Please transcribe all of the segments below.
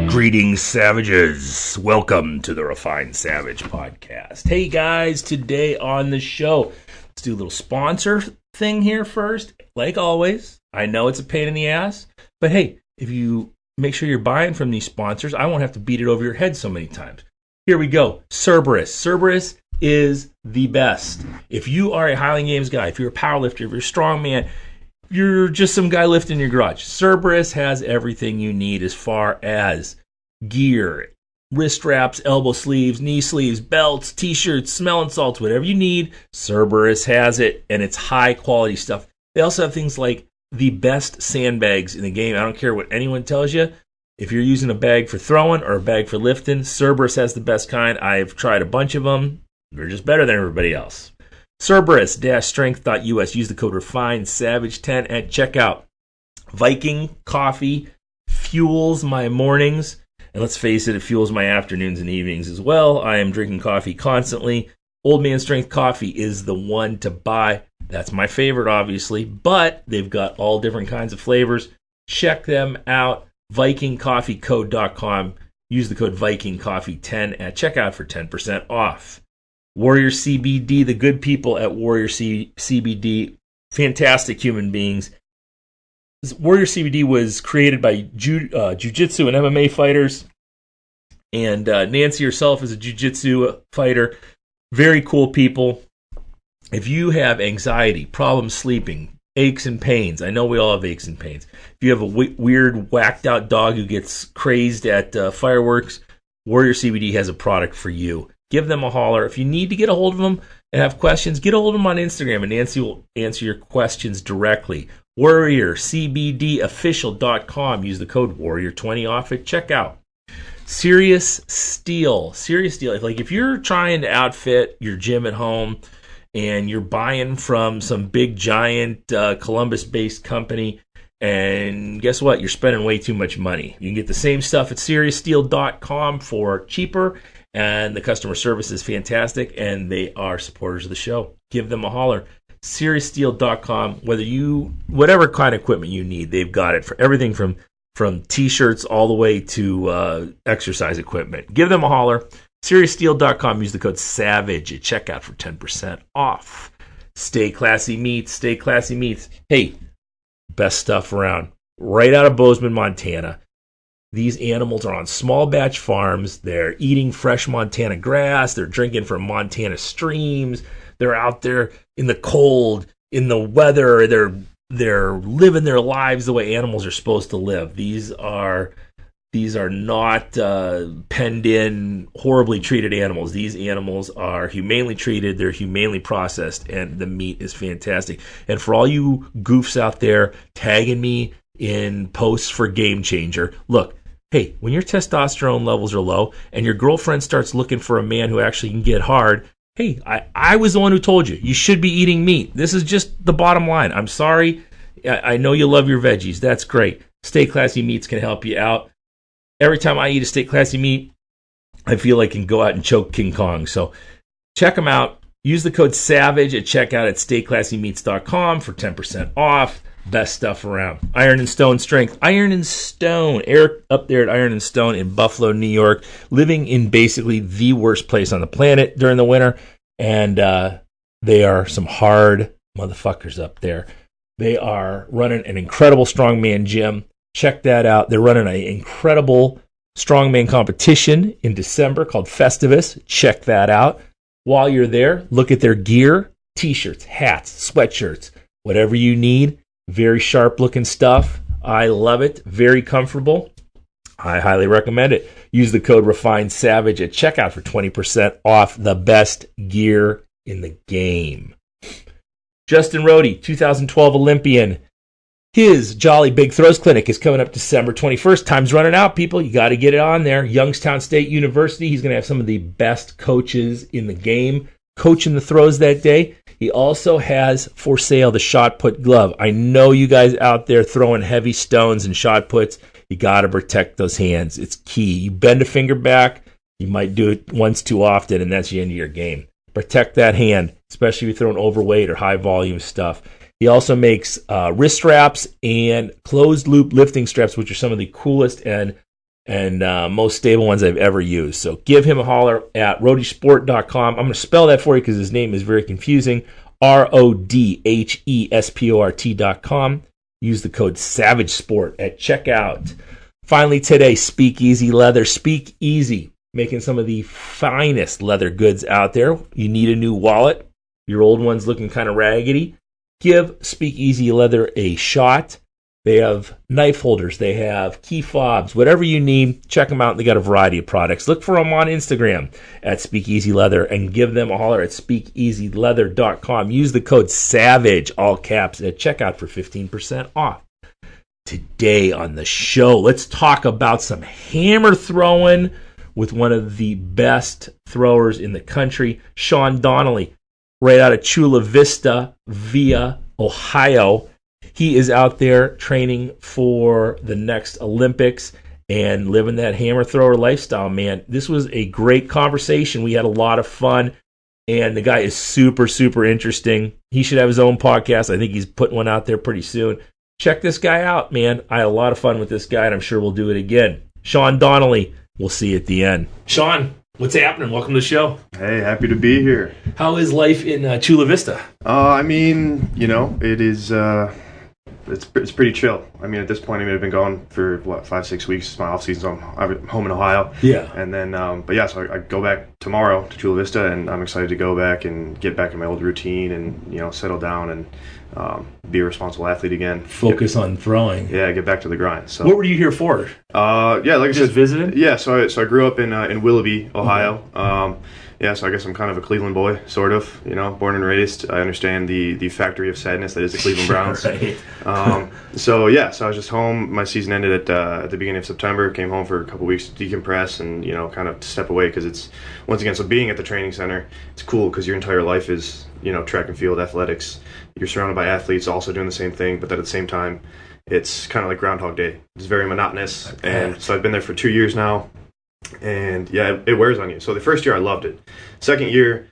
Greetings, savages. Welcome to the Refined Savage podcast. Hey, guys, today on the show, let's do a little sponsor thing here first. Like always, I know it's a pain in the ass, but hey, if you make sure you're buying from these sponsors, I won't have to beat it over your head so many times. Here we go. Cerberus. Cerberus is the best. If you are a Highland Games guy, if you're a powerlifter, if you're a strongman, you're just some guy lifting your garage, Cerberus has everything you need as far as gear, wrist wraps, elbow sleeves, knee sleeves, belts, t-shirts, smelling salts, whatever you need, Cerberus has it, and it's high quality stuff. They also have things like the best sandbags in the game. I don't care what anyone tells you. If you're using a bag for throwing or a bag for lifting, Cerberus has the best kind. I've tried a bunch of them. They're just better than everybody else. Cerberus-strength.us. Use the code REFINESAVAGE10 at checkout. Viking coffee fuels my mornings, and let's face it, it fuels my afternoons and evenings as well. I am drinking coffee constantly. Old Man Strength coffee is the one to buy. That's my favorite, obviously, but they've got all different kinds of flavors. Check them out. VikingCoffeeCode.com. Use the code VikingCoffee10 at checkout for 10% off. Warrior CBD, the good people at Warrior CBD, fantastic human beings. Warrior CBD was created by jiu-jitsu and MMA fighters, and Nancy herself is a jiu-jitsu fighter. Very cool people. If you have anxiety, problems sleeping, aches and pains, I know we all have aches and pains. If you have a weird, whacked-out dog who gets crazed at fireworks, Warrior CBD has a product for you. Give them a holler. If you need to get a hold of them and have questions, get a hold of them on Instagram, and Nancy will answer your questions directly. WarriorCBDofficial.com. Use the code Warrior20 off at checkout. Serious Steel. If you're trying to outfit your gym at home and you're buying from some big, giant Columbus-based company, and guess what? You're spending way too much money. You can get the same stuff at SeriousSteel.com for cheaper, and the customer service is fantastic, and they are supporters of the show. Give them a holler. SeriousSteel.com. Whatever kind of equipment you need, they've got it for everything from t-shirts all the way to exercise equipment. Give them a holler. SeriousSteel.com. Use the code SAVAGE at checkout for 10% off. Stay Classy Meats. Hey, best stuff around. Right out of Bozeman, Montana. These animals are on small batch farms. They're eating fresh Montana grass. They're drinking from Montana streams. They're out there in the cold, in the weather. They're living their lives the way animals are supposed to live. These are not penned in, horribly treated animals. These animals are humanely treated. They're humanely processed, and the meat is fantastic. And for all you goofs out there tagging me in posts for Game Changer, look, hey, when your testosterone levels are low and your girlfriend starts looking for a man who actually can get hard, hey, I was the one who told you should be eating meat. This is just the bottom line. I'm sorry. I know you love your veggies. That's great. Stay Classy Meats can help you out. Every time I eat a Stay Classy meat, I feel like I can go out and choke King Kong. So check them out. Use the code SAVAGE at checkout at StayClassyMeats.com for 10% off. Best stuff around. Iron and Stone Strength. Iron and Stone. Eric up there at Iron and Stone in Buffalo, New York, living in basically the worst place on the planet during the winter. And they are some hard motherfuckers up there. They are running an incredible strongman gym. Check that out. They're running an incredible strongman competition in December called Festivus. Check that out. While you're there, look at their gear. T-shirts, hats, sweatshirts, whatever you need. Very sharp looking stuff. I love it. Very comfortable. I highly recommend it. Use the code REFINESAVAGE at checkout for 20% off the best gear in the game. Justin Rohde, 2012 Olympian. His Jolly Big Throws Clinic is coming up December 21st. Time's running out, people. You got to get it on there. Youngstown State University. He's going to have some of the best coaches in the game coaching the throws that day. He also has for sale the shot put glove. I know you guys out there throwing heavy stones and shot puts. You got to protect those hands. It's key. You bend a finger back, you might do it once too often, and that's the end of your game. Protect that hand, especially if you're throwing overweight or high volume stuff. He also makes wrist straps and closed loop lifting straps, which are some of the coolest and and most stable ones I've ever used. So give him a holler at roadiesport.com. I'm going to spell that for you because his name is very confusing. RODHESPORT.com. Use the code SAVAGESPORT at checkout. Finally today, Speakeasy Leather. Speakeasy, making some of the finest leather goods out there. You need a new wallet. Your old one's looking kind of raggedy. Give Speakeasy Leather a shot. They have knife holders. They have key fobs. Whatever you need, check them out. They got a variety of products. Look for them on Instagram at Speakeasy Leather and give them a holler at speakeasyleather.com. Use the code SAVAGE, all caps, at checkout for 15% off. Today on the show, let's talk about some hammer throwing with one of the best throwers in the country, Sean Donnelly, right out of Chula Vista via Ohio. He is out there training for the next Olympics and living that hammer thrower lifestyle, man. This was a great conversation. We had a lot of fun, and the guy is super, super interesting. He should have his own podcast. I think he's putting one out there pretty soon. Check this guy out, man. I had a lot of fun with this guy, and I'm sure we'll do it again. Sean Donnelly, we'll see you at the end. Sean, what's happening? Welcome to the show. Hey, happy to be here. How is life in Chula Vista? I mean, it is... It's pretty chill. I mean, at this point, I've been gone for 5-6 weeks. It's my off season, so I'm home in Ohio. Yeah. And then, so I go back tomorrow to Chula Vista, and I'm excited to go back and get back in my old routine and settle down and be a responsible athlete again. Focus on throwing. Yeah, get back to the grind. So what were you here for? Like I said, visiting. Yeah, so I grew up in Willoughby, Ohio. Okay. So I guess I'm kind of a Cleveland boy, sort of, born and raised. I understand the factory of sadness that is the Cleveland Browns. Right. So I was just home. My season ended at the beginning of September. Came home for a couple weeks to decompress and, kind of step away because it's, once again, so being at the training center, it's cool because your entire life is, track and field athletics. You're surrounded by athletes also doing the same thing, but then at the same time, it's kind of like Groundhog Day. It's very monotonous. Okay. And so I've been there for 2 years now. And yeah, it wears on you. So the first year I loved it. Second year,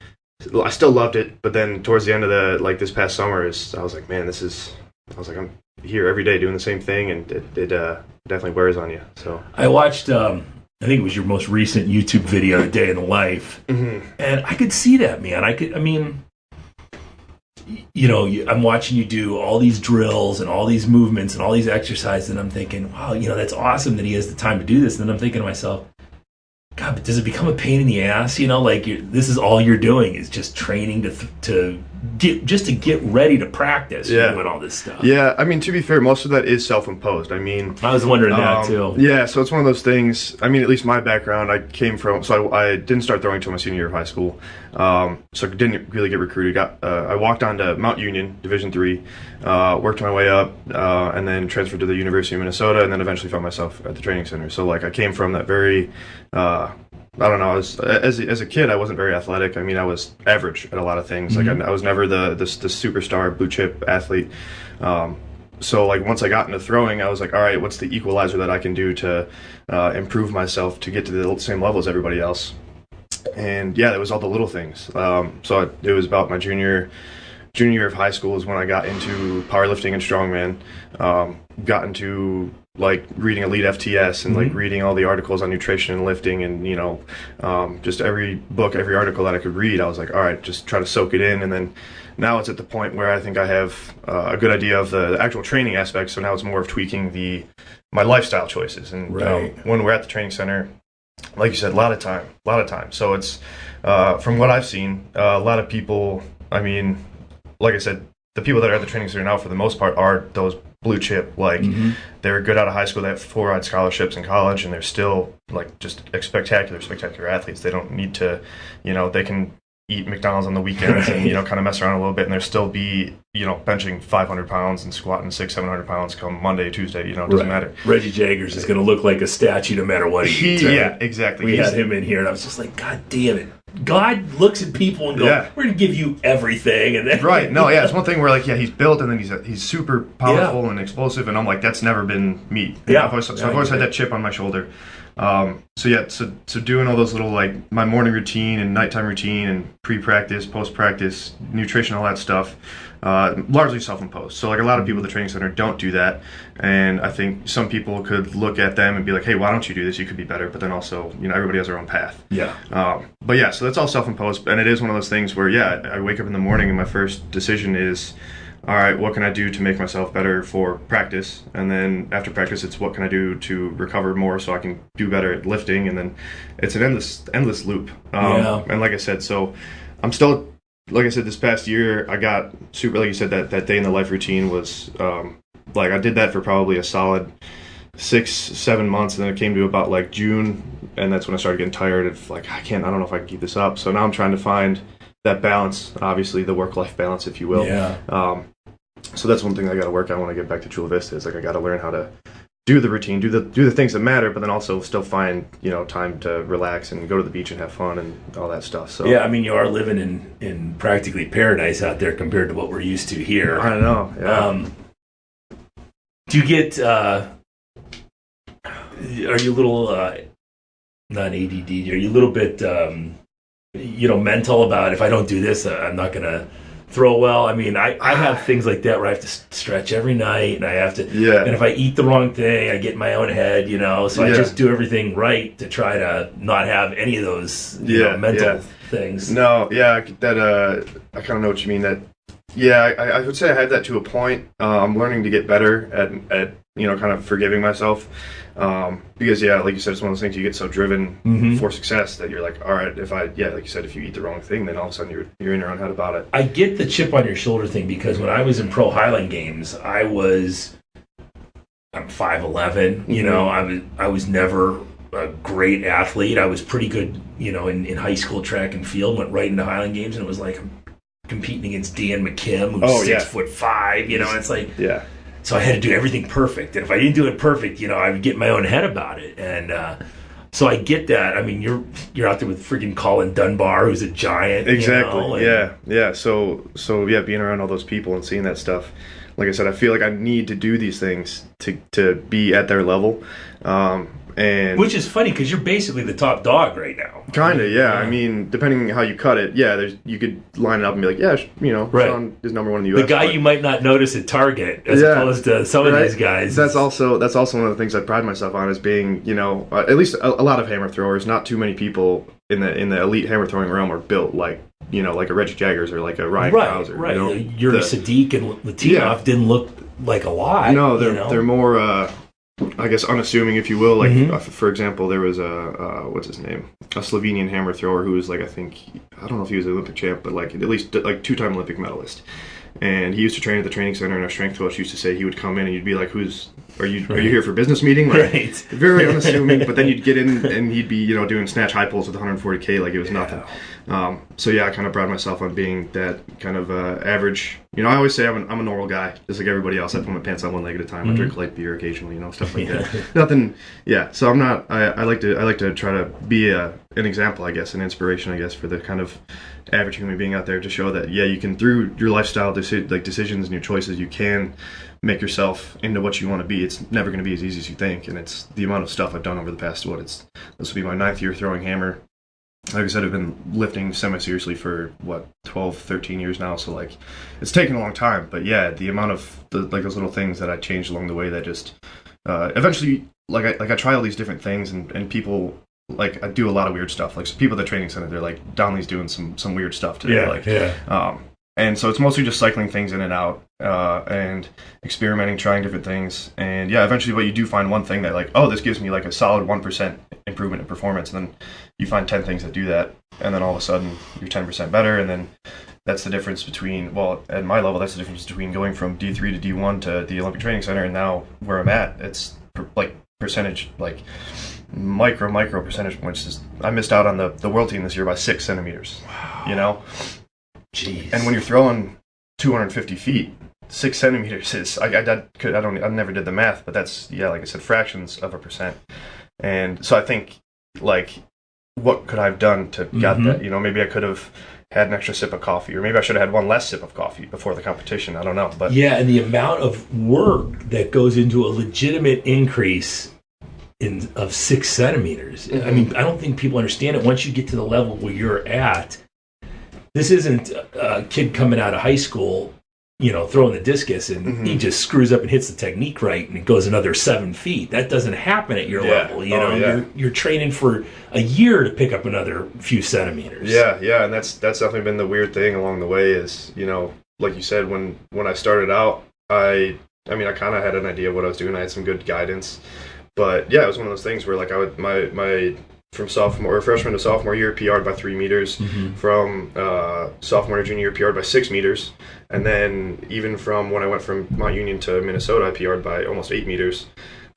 I still loved it. But then towards the end of this past summer, I was like, man, I'm here every day doing the same thing, and it definitely wears on you. So I watched, I think it was your most recent YouTube video, A Day in the Life, and I could see that, man. I'm watching you do all these drills and all these movements and all these exercises, and I'm thinking, wow, that's awesome that he has the time to do this. And then I'm thinking to myself, God, but does it become a pain in the ass? This is all you're doing is just training to get ready to practice. Yeah. Doing all this stuff. Yeah, I mean, to be fair, most of that is self-imposed. I was wondering that too. Yeah, so it's one of those things. I mean, at least my background, I came from. So I didn't start throwing until my senior year of high school. So I didn't really get recruited. I walked on to Mount Union, Division III, worked my way up, and then transferred to the University of Minnesota, and then eventually found myself at the training center. So I came from that very. I don't know. As a kid, I wasn't very athletic. I mean, I was average at a lot of things. Mm-hmm. I was never the superstar blue chip athlete. So once I got into throwing, I was like, all right, what's the equalizer that I can do to improve myself to get to the same level as everybody else? And yeah, it was all the little things. So it was about my junior year of high school is when I got into powerlifting and strongman. Got into reading Elite FTS and reading all the articles on nutrition and lifting and just every book, every article that I could read, I was like, all right, just try to soak it in. And then now it's at the point where I think I have a good idea of the actual training aspect. So now it's more of tweaking my lifestyle choices. And when we're at the training center, like you said, a lot of time. So it's from what I've seen, a lot of people. I mean, like I said, the people that are at the training center now, for the most part, are those blue chip. They're good out of high school. They have full-ride scholarships in college, and they're still just spectacular athletes. They don't need to, they can eat McDonald's on the weekends and kind of mess around a little bit, and they'll still be benching 500 pounds and squatting 600-700 pounds come Monday, Tuesday. It doesn't matter. Reggie Jaggers is going to look like a statue no matter what he eats. Yeah, exactly. We had him in here, and I was just like, God damn it. God looks at people and goes, we're going to give you everything. And then, right. No, yeah, it's one thing where, he's built, and then he's super powerful and explosive, and I'm like, that's never been me. Yeah. I've always had that chip on my shoulder. So doing all those little, like, my morning routine and nighttime routine and pre-practice, post-practice, nutrition, all that stuff, largely self-imposed. So, like, a lot of people at the training center don't do that, and I think some people could look at them and be like, hey, why don't you do this? You could be better. But then also, everybody has their own path. Yeah. But yeah, so that's all self-imposed, and it is one of those things where, yeah, I wake up in the morning and my first decision is, all right, what can I do to make myself better for practice? And then after practice, it's what can I do to recover more so I can do better at lifting? And then it's an endless loop. And like I said, so I'm still, like I said, this past year, I got super, like you said, that day in the life routine was, like, I did that for probably a solid 6-7 months. And then it came to about like June. And that's when I started getting tired of, like, I don't know if I can keep this up. So now I'm trying to find that balance, obviously the work-life balance, if you will. Yeah. So that's one thing I got to work on when I get back to Chula Vista. Is like I got to learn how to do the routine, do the things that matter, but then also still find time to relax and go to the beach and have fun and all that stuff. So yeah, I mean, you are living in practically paradise out there compared to what we're used to here. I know. Yeah. Do you get? Are you a little not ADD? Are you a little bit mental about if I don't do this, I'm not gonna throw well? I mean, I have things like that where I have to stretch every night, and I have to. Yeah. And if I eat the wrong thing, I get in my own head, So I just do everything right to try to not have any of those mental things. No, yeah, that I kind of know what you mean. That I would say I had that to a point. I'm learning to get better at kind of forgiving myself. Because like you said, it's one of those things you get so driven for success that you're like, all right, like you said, if you eat the wrong thing, then all of a sudden you're in your own head about it. I get the chip on your shoulder thing because when I was in Pro Highland Games, I'm 5'11", I was never a great athlete. I was pretty good, in high school track and field, went right into Highland Games, and it was like I'm competing against Dan McKim, who's 6'5", it's like, yeah. So I had to do everything perfect. And if I didn't do it perfect, I would get in my own head about it. And so I get that. I mean, you're out there with freaking Colin Dunbar, who's a giant. Exactly. Yeah. So being around all those people and seeing that stuff, like I said, I feel like I need to do these things to be at their level. And which is funny because you're basically the top dog right now. Kind of, yeah. I mean, depending how you cut it, you could line it up and be like, right. Sean is number one in the U.S. The guy you might not notice at Target as opposed to some of these guys. That's also one of the things I pride myself on is being, at least a lot of hammer throwers. Not too many people in the elite hammer throwing realm are built like a Reggie Jaggers or like a Ryan Krauser. Right. Yuri Sadiq and Latinov didn't look like a lot. No, they're more. I guess unassuming, if you will. Like, for example, there was what's his name? A Slovenian hammer thrower who was like, I don't know if he was an Olympic champ, but like at least like 2-time Olympic medalist. And he used to train at the training center, and our strength coach used to say he would come in and you'd be like, are you here for a business meeting? Like, right. Very unassuming, but then you'd get in and he'd be, doing snatch high pulls with 140K like it was nothing. So I kind of pride myself on being that kind of average. I always say I'm a normal guy, just like everybody else. I put my pants on one leg at a time. I drink light beer occasionally, stuff like that. Nothing. Yeah. So I'm not. I like to try to be an example, I guess, an inspiration, I guess, for the kind of average human being out there to show that you can, through your lifestyle decisions and your choices, you can make yourself into what you want to be. It's never going to be as easy as you think, and it's the amount of stuff I've done over the past this will be my 9th year throwing hammer. Like I said, I've been lifting semi-seriously for 12, 13 years now. So like, it's taken a long time. But yeah, the amount of those little things that I changed along the way that just eventually, I try all these different things, and people, like, I do a lot of weird stuff. Like, some people at the training center, they're like, Donnelly's doing some weird stuff today. And so it's mostly just cycling things in and out, and experimenting, trying different things. And eventually, but you do find one thing that, like, oh, this gives me like a solid 1% improvement in performance. And then you find 10 things that do that. And then all of a sudden you're 10% better. And then that's the difference between, at my level, that's the difference between going from D3 to D1 to the Olympic Training Center. And now where I'm at, it's like percentage, like micro percentage points. I missed out on the world team this year by 6 centimeters, Wow. Jeez. And when you're throwing 250 feet, 6 centimeters is, I never did the math, but that's, like I said, fractions of a percent. And so I think, like, what could I have done to get that? Maybe I could have had an extra sip of coffee, or maybe I should have had one less sip of coffee before the competition. I don't know. But and the amount of work that goes into a legitimate increase of 6 centimeters. I mean, I don't think people understand it. Once you get to the level where you're at, this isn't a kid coming out of high school, throwing the discus and he just screws up and hits the technique right and it goes another 7 feet. That doesn't happen at your level. You're training for a year to pick up another few centimeters. Yeah, and that's definitely been the weird thing along the way is, like you said, when I started out, I kind of had an idea of what I was doing. I had some good guidance, but yeah, it was one of those things where like I would my from freshman to sophomore year, PR'd by 3 meters. From sophomore to junior year, PR'd by 6 meters. And then even from when I went from Mount Union to Minnesota, I PR'd by almost 8 meters.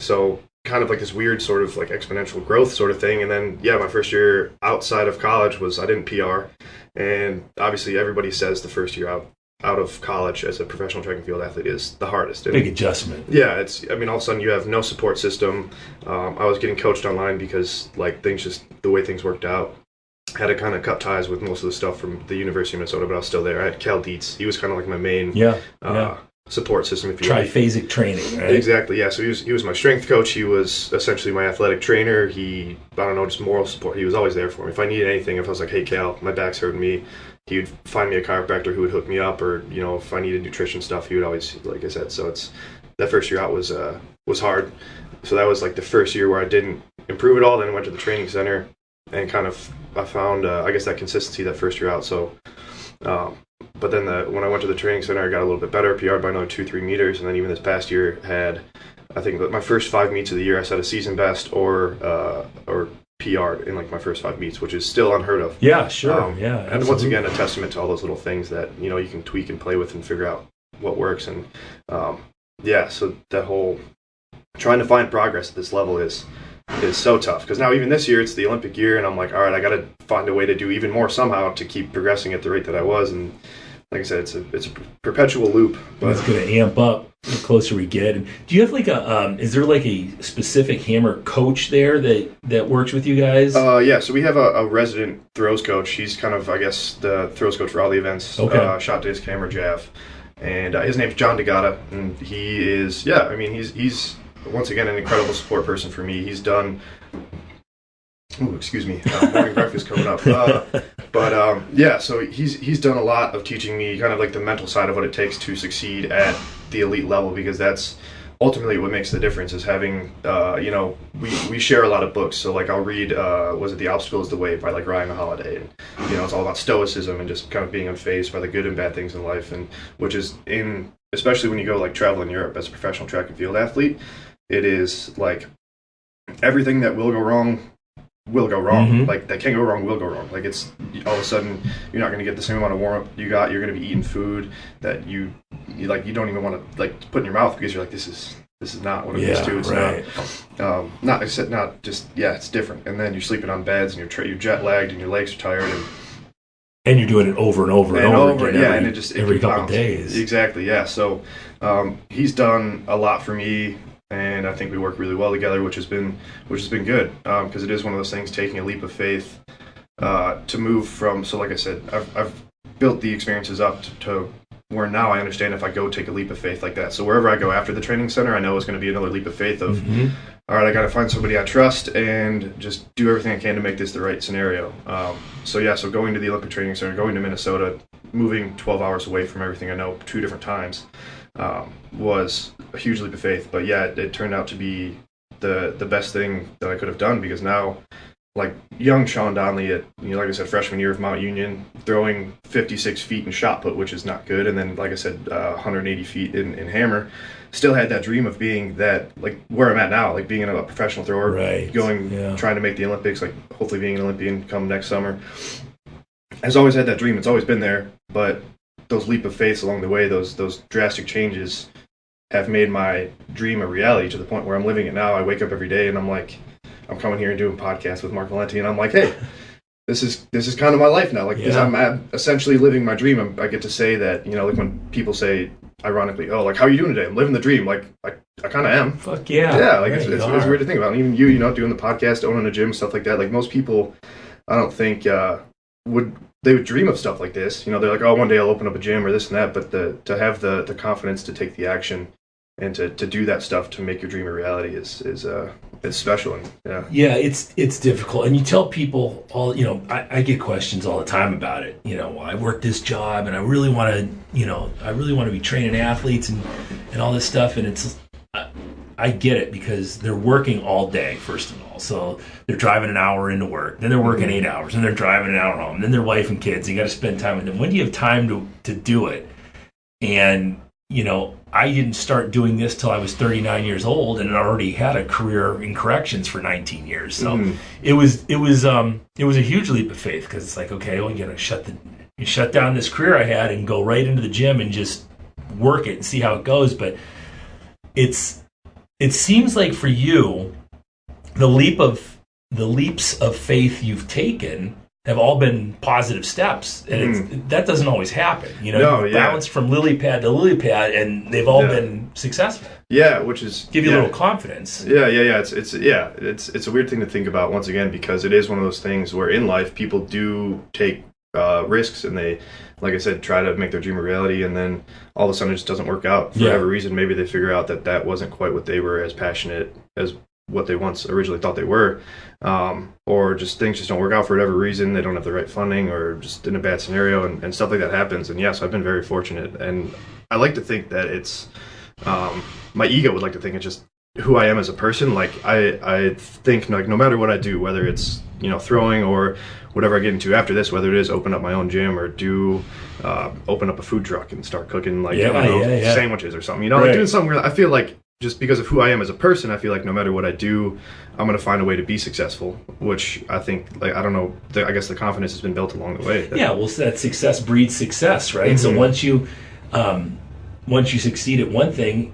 So kind of like this weird sort of like exponential growth sort of thing. And then, my first year outside of college was I didn't PR. And obviously everybody says the first year out of college as a professional track and field athlete is the hardest. Big adjustment. Yeah, all of a sudden you have no support system. I was getting coached online because like the way things worked out. I had to kind of cut ties with most of the stuff from the University of Minnesota, but I was still there. I had Cal Dietz. He was kind of like my main support system, if you will. Triphasic training, right? Exactly, yeah. So he was my strength coach. He was essentially my athletic trainer. Just moral support. He was always there for me. If I needed anything, if I was like, hey, Cal, my back's hurting me, he would find me a chiropractor who would hook me up, or if I needed nutrition stuff, he would always, like I said. So that first year out was hard. So that was like the first year where I didn't improve at all. Then I went to the training center and kind of I found that consistency that first year out. So, but then when I went to the training center, I got a little bit better, PR'd by another 2-3 meters, and then even this past year had, I think that my first 5 meets of the year I set a season best or PR'd in like my first 5 meets, which is still unheard of. Yeah, sure. Absolutely. And once again, a testament to all those little things that you can tweak and play with and figure out what works. And so that whole trying to find progress at this level is so tough, because now even this year it's the Olympic year and I'm like, all right, I got to find a way to do even more somehow to keep progressing at the rate that I was. And like I said, it's a perpetual loop. But it's going to amp up the closer we get. And do you have like is there like a specific hammer coach there that works with you guys? So we have a resident throws coach. He's kind of, I guess, the throws coach for all the events. Okay. Shot, disc, hammer, jav. And his name's John DeGata, and he is, he's once again an incredible support person for me. He's done morning breakfast coming up. So he's done a lot of teaching me kind of like the mental side of what it takes to succeed at the elite level, because that's ultimately what makes the difference, is having we share a lot of books. So like I'll read The Obstacle is the Way by like Ryan Holiday, and it's all about stoicism and just kind of being unfazed by the good and bad things in life, and which is especially when you go like travel in Europe as a professional track and field athlete, it is like everything that will go wrong will go wrong. Mm-hmm. Like that can go wrong will go wrong. Like it's all of a sudden you're not going to get the same amount of warm up you're going to be eating food that you don't even want to like put in your mouth, because you're like, this is not what I'm used to. It's right. It's different. And then you're sleeping on beds and you're jet lagged and your legs are tired and you're doing it over and over again. Every couple of days. Exactly. Yeah. So he's done a lot for me, and I think we work really well together, which has been good, because it is one of those things, taking a leap of faith to move from. So like I said, I've built the experiences up to where now I understand if I go take a leap of faith like that. So wherever I go after the training center, I know it's going to be another leap of faith of, all right, I got to find somebody I trust and just do everything I can to make this the right scenario. So going to the Olympic Training Center, going to Minnesota, moving 12 hours away from everything I know 2 different times, was a huge leap of faith. But yeah, it turned out to be the best thing that I could have done, because now, like young Sean Donnelly at, like I said, freshman year of Mount Union, throwing 56 feet in shot put, which is not good, and then, like I said, 180 feet in hammer, still had that dream of being that, like where I'm at now, like being a professional thrower, right. Trying to make the Olympics, like hopefully being an Olympian come next summer. Has always had that dream. It's always been there, but those leap of faith along the way, those drastic changes have made my dream a reality, to the point where I'm living it now. I wake up every day and I'm like, I'm coming here and doing podcasts with Mark Valenti, and I'm like, hey, this is kind of my life now. Like, because I'm essentially living my dream. I get to say that, like when people say, ironically, oh, like, how are you doing today? I'm living the dream. Like, I kind of am. Fuck yeah. Yeah, like it's weird to think about. And even you, doing the podcast, owning a gym, stuff like that. Like most people, I don't think would dream of stuff like this. They're like, oh, one day I'll open up a gym or this and that. But to have the confidence to take the action and to do that stuff to make your dream a reality is special. And yeah, it's difficult. And you tell people all, I get questions all the time about it. I work this job and I really want to be training athletes and all this stuff. And I get it, because they're working all day, first of all. So they're driving an hour into work, then they're working 8 hours, and they're driving an hour home, and then their wife and kids. You got to spend time with them. When do you have time to do it? And I didn't start doing this till I was 39 years old, and I already had a career in corrections for 19 years. So it was a huge leap of faith, because it's like, okay, well, you got to shut down this career I had and go right into the gym and just work it and see how it goes. But it seems like for you, the leaps of faith you've taken have all been positive steps, and that doesn't always happen. Bounced from lily pad to lily pad, and they've all been successful. Yeah, which is give you a little confidence. Yeah. It's a weird thing to think about, once again, because it is one of those things where in life people do take risks, and they, like I said, try to make their dream a reality, and then all of a sudden it just doesn't work out for whatever reason. Maybe they figure out that wasn't quite what they were as passionate as what they once originally thought they were, or just things just don't work out for whatever reason. They don't have the right funding, or just in a bad scenario, and stuff like that happens. And yes, I've been very fortunate, and I like to think that it's my ego would like to think it's just who I am as a person. Like I think, like, no matter what I do, whether it's throwing or whatever I get into after this, whether it is open up my own gym or do open up a food truck and start cooking sandwiches or something, like doing something where I feel like, just because of who I am as a person, I feel like no matter what I do, I'm going to find a way to be successful, which I think, like, I don't know, I guess the confidence has been built along the way. That success breeds success, right? So once you succeed at one thing,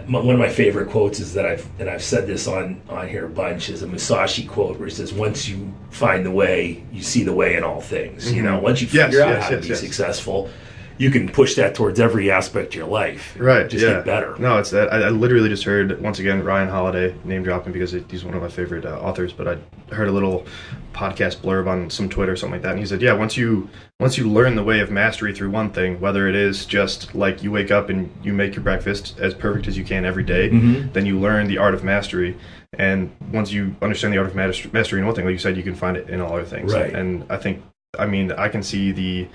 one of my favorite quotes is that I've said this on here a bunch, is a Musashi quote where it says, "Once you find the way, you see the way in all things." Once you figure out how to be successful, you can push that towards every aspect of your life. Right. Just get better. No, it's that. I literally just heard, once again, Ryan Holiday, name dropping because he's one of my favorite authors, but I heard a little podcast blurb on some Twitter or something like that, and he said, once you learn the way of mastery through one thing, whether it is just like you wake up and you make your breakfast as perfect as you can every day, then you learn the art of mastery. And once you understand the art of mastery in one thing, like you said, you can find it in all other things. Right. And I can see the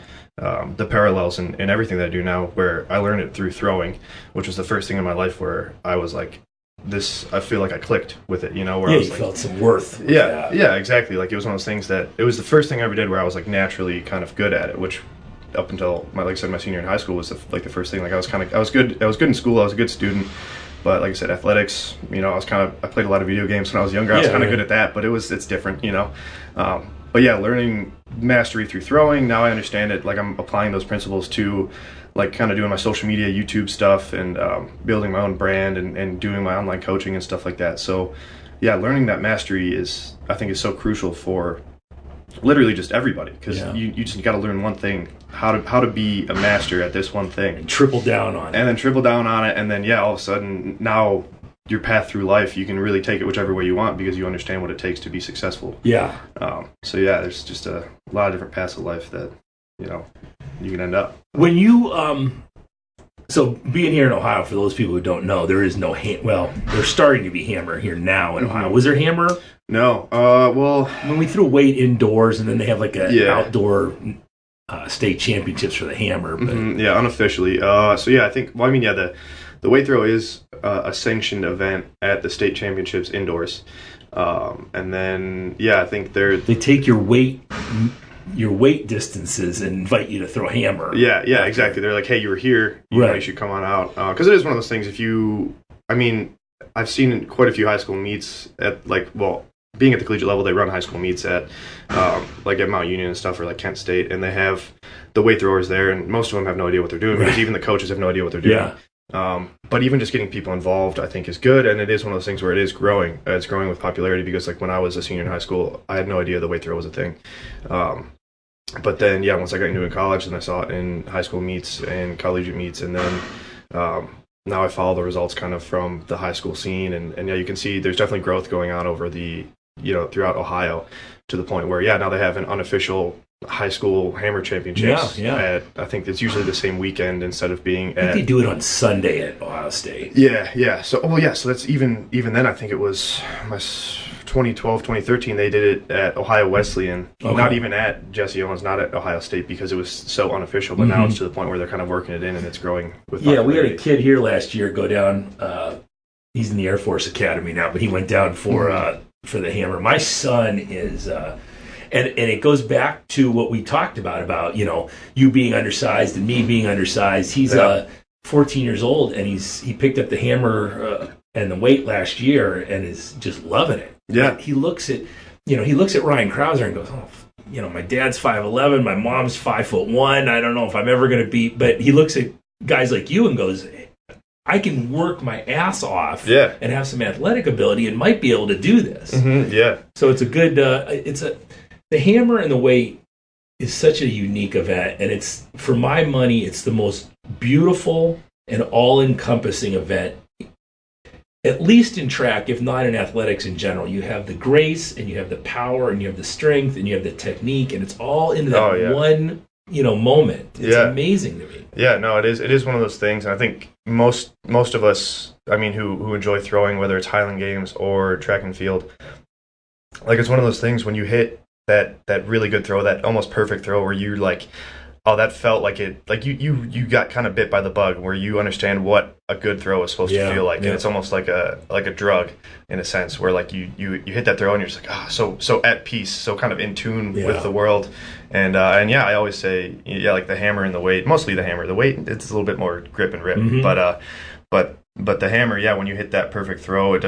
parallels in everything that I do now, where I learned it through throwing, which was the first thing in my life where I was like, I feel like I clicked with it, where I was you like, felt some worth. Yeah, exactly. Like, it was one of those things that it was the first thing I ever did where I was like naturally kind of good at it, which up until my senior in high school was the first thing. Like, I was good in school. I was a good student. But like I said, athletics, I played a lot of video games when I was younger. I was kind of good at that, but it's different, But yeah, learning mastery through throwing, now I understand it. Like, I'm applying those principles to, like, kind of doing my social media, YouTube stuff, and building my own brand and doing my online coaching and stuff like that. So yeah, learning that mastery I think is so crucial for literally just everybody, because you just got to learn one thing, how to be a master at this one thing. And triple down on it. And then all of a sudden, now your path through life, you can really take it whichever way you want, because you understand what it takes to be successful. There's just a lot of different paths of life that you can end up. When you so being here in Ohio, for those people who don't know, there is no there's starting to be hammer here now in Ohio. Was there hammer? No. When we threw weight indoors, and then they have like outdoor state championships for the hammer. But unofficially. I think. The weight throw is a sanctioned event at the state championships indoors, and then I think they take your weight distances and invite you to throw a hammer. Yeah, exactly. They're like, hey, you were here, you should come on out, because it is one of those things. I've seen quite a few high school meets at being at the collegiate level, they run high school meets at at Mount Union and stuff, or like Kent State, and they have the weight throwers there, and most of them have no idea what they're doing, because even the coaches have no idea what they're doing. Yeah. But even just getting people involved, I think, is good, and it is one of those things where it is growing. It's growing with popularity, because like when I was a senior in high school, I had no idea the weight throw was a thing. But then, once I got into it in college, and I saw it in high school meets and collegiate meets, and then now I follow the results kind of from the high school scene, and you can see there's definitely growth going on over the throughout Ohio, to the point where now they have an unofficial high school hammer championships. I think it's usually the same weekend instead of being I think they do it on Sunday at Ohio State. So that's even then. I think it was 2012, 2013. They did it at Ohio Wesleyan, not even at Jesse Owens, not at Ohio State, because it was so unofficial. But now it's to the point where they're kind of working it in, and it's growing with popularity. We had a kid here last year go down. He's in the Air Force Academy now, but he went down for the hammer. My son is. And it goes back to what we talked about you being undersized and me being undersized. He's 14 years old, and he picked up the hammer and the weight last year and is just loving it. Yeah. He looks at Ryan Krauser and goes, my dad's 5'11", my mom's 5'1". I don't know if I'm ever going to beat, but he looks at guys like you and goes, I can work my ass off and have some athletic ability and might be able to do this. So it's a good, the hammer and the weight is such a unique event, and it's, for my money, it's the most beautiful and all-encompassing event, at least in track, if not in athletics in general. You have the grace, and you have the power, and you have the strength, and you have the technique, and it's all in that one, moment. It's amazing to me. Yeah, no, it is. It is one of those things, and I think most of us, who enjoy throwing, whether it's Highland Games or track and field, it's one of those things when you hit that really good throw, that almost perfect throw, where you're like, oh, that felt like it, like you got kind of bit by the bug, where you understand what a good throw is supposed to feel like, and it's almost like a drug in a sense, where like you hit that throw and you're just like, so at peace, so kind of in tune with the world, and I always say, like the hammer and the weight, mostly the hammer, the weight, it's a little bit more grip and rip, but the hammer, when you hit that perfect throw, it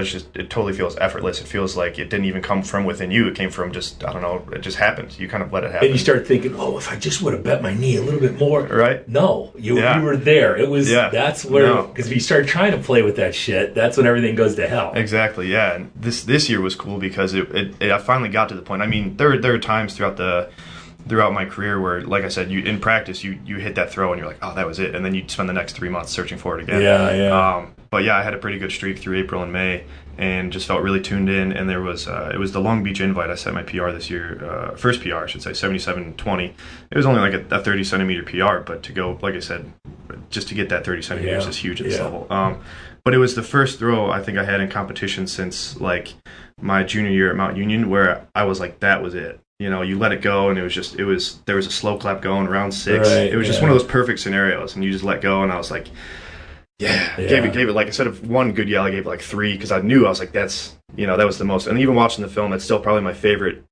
totally feels effortless. It feels like it didn't even come from within you. It came from just, I don't know, it just happened. You kind of let it happen. And you start thinking, if I just would have bent my knee a little bit more. Right. No, you were there. It was, that's where, because if you start trying to play with that shit, that's when everything goes to hell. Exactly, yeah. And this year was cool because I finally got to the point. There are times throughout my career where, like I said, in practice you hit that throw and you're like, oh, that was it, and then you spend the next 3 months searching for it again. But I had a pretty good streak through April and May, and just felt really tuned in. And there was it was the Long Beach Invite. I set my PR this year, first PR I should say, 77.20. It was only like a 30 centimeter PR, but to go, like I said, just to get that 30 centimeters is huge at this level. But it was the first throw I think I had in competition since like my junior year at Mount Union, where I was like, that was it. You let it go, and there was a slow clap going, round 6. It was just one of those perfect scenarios, and you just let go, and I was like, gave it like, instead of one good yell, I gave it like 3, because I knew, I was like, that's, that was the most. And even watching the film, that's still probably my favorite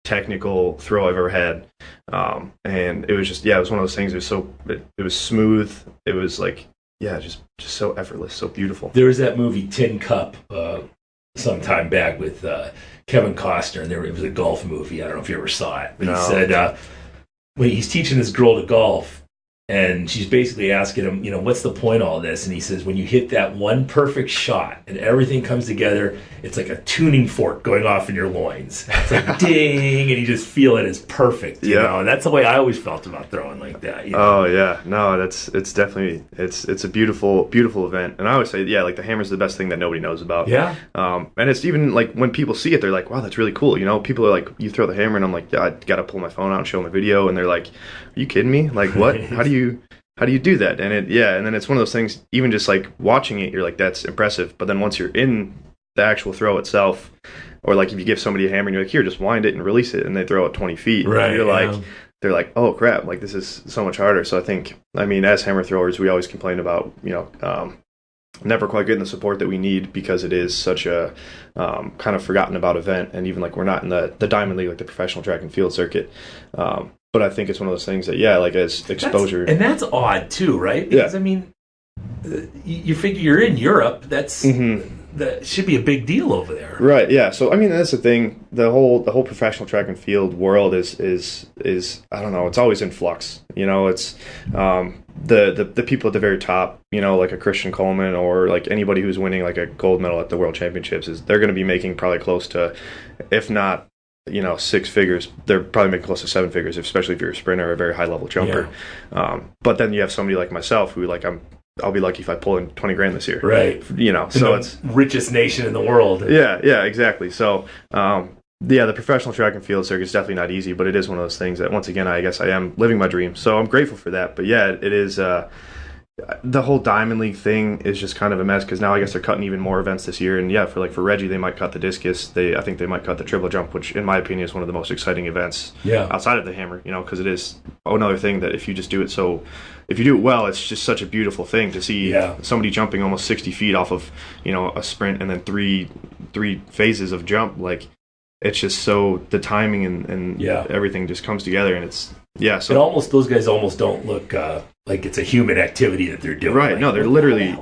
technical throw I've ever had. And it was just, it was one of those things. It was smooth. It was like, just so effortless, so beautiful. There was that movie Tin Cup some time back with Kevin Costner, and it was a golf movie. I don't know if you ever saw it, but he said when he's teaching this girl to golf, and she's basically asking him, what's the point of all this? And he says, when you hit that one perfect shot and everything comes together, it's like a tuning fork going off in your loins. It's like ding, and you just feel it as perfect. You know, and that's the way I always felt about throwing like that. Oh yeah, no, it's definitely it's a beautiful event, and I always say, like the hammer's the best thing that nobody knows about. Yeah. And it's even like when people see it, they're like, wow, that's really cool. People are like, you throw the hammer, and I'm like, I gotta pull my phone out and show them a video, and they're like, are you kidding me? Like what? How do you do that? And and then it's one of those things, even just like watching it, you're like, that's impressive. But then once you're in the actual throw itself, or like if you give somebody a hammer and you're like, here, just wind it and release it, and they throw it 20 feet, right? You're like, they're like, oh crap, like this is so much harder. So I think, as hammer throwers, we always complain about, never quite getting the support that we need, because it is such a kind of forgotten about event. And even like we're not in the Diamond League, like the professional track and field circuit. But I think it's one of those things that, like as exposure. That's odd too, right? Because you figure you're in Europe, that should be a big deal over there. Right, yeah. So that's the thing. The whole professional track and field world is I don't know, it's always in flux. It's the people at the very top, like a Christian Coleman, or like anybody who's winning like a gold medal at the World Championships, they're going to be making probably close to, if not 6 figures, they're probably making close to 7 figures, especially if you're a sprinter or a very high level jumper. But then you have somebody like myself who, like, I'll be lucky if I pull in 20 grand this year, right? So it's richest nation in the world. Yeah, exactly. So the professional track and field circuit is definitely not easy, but it is one of those things that, once again, I guess I am living my dream. So I'm grateful for that. But yeah, it is. The whole Diamond League thing is just kind of a mess because now I guess they're cutting even more events this year. And yeah, for Reggie, they might cut the discus. I think they might cut the triple jump, which in my opinion is one of the most exciting events outside of the hammer. Because it is another thing that if you just do it if you do it well, it's just such a beautiful thing to see somebody jumping almost 60 feet off of a sprint and then three phases of jump. Like, it's just so the timing and everything just comes together, and it's So it almost, those guys almost don't look like it's a human activity that they're doing. Right? Like, no, they're literally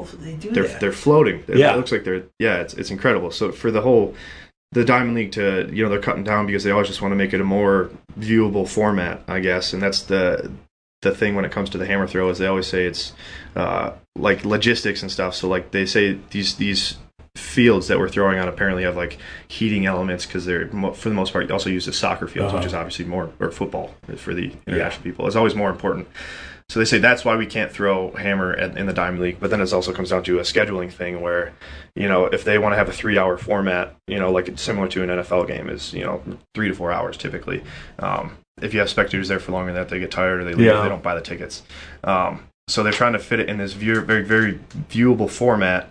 they're floating. It looks like it's incredible. So for the Diamond League to they're cutting down because they always just want to make it a more viewable format, I guess, and that's the thing when it comes to the hammer throw is they always say it's like logistics and stuff. So like they say these fields that we're throwing on apparently have like heating elements because they're for the most part also used as soccer fields, which is obviously more, or football for the international people. It's always more important. So they say that's why we can't throw hammer in the Diamond League. But then it also comes down to a scheduling thing where, if they want to have a 3-hour format, like it's similar to an NFL game is, 3 to 4 hours typically. If you have spectators there for longer than that, they get tired or they leave. They don't buy the tickets. So they're trying to fit it in this very, very viewable format.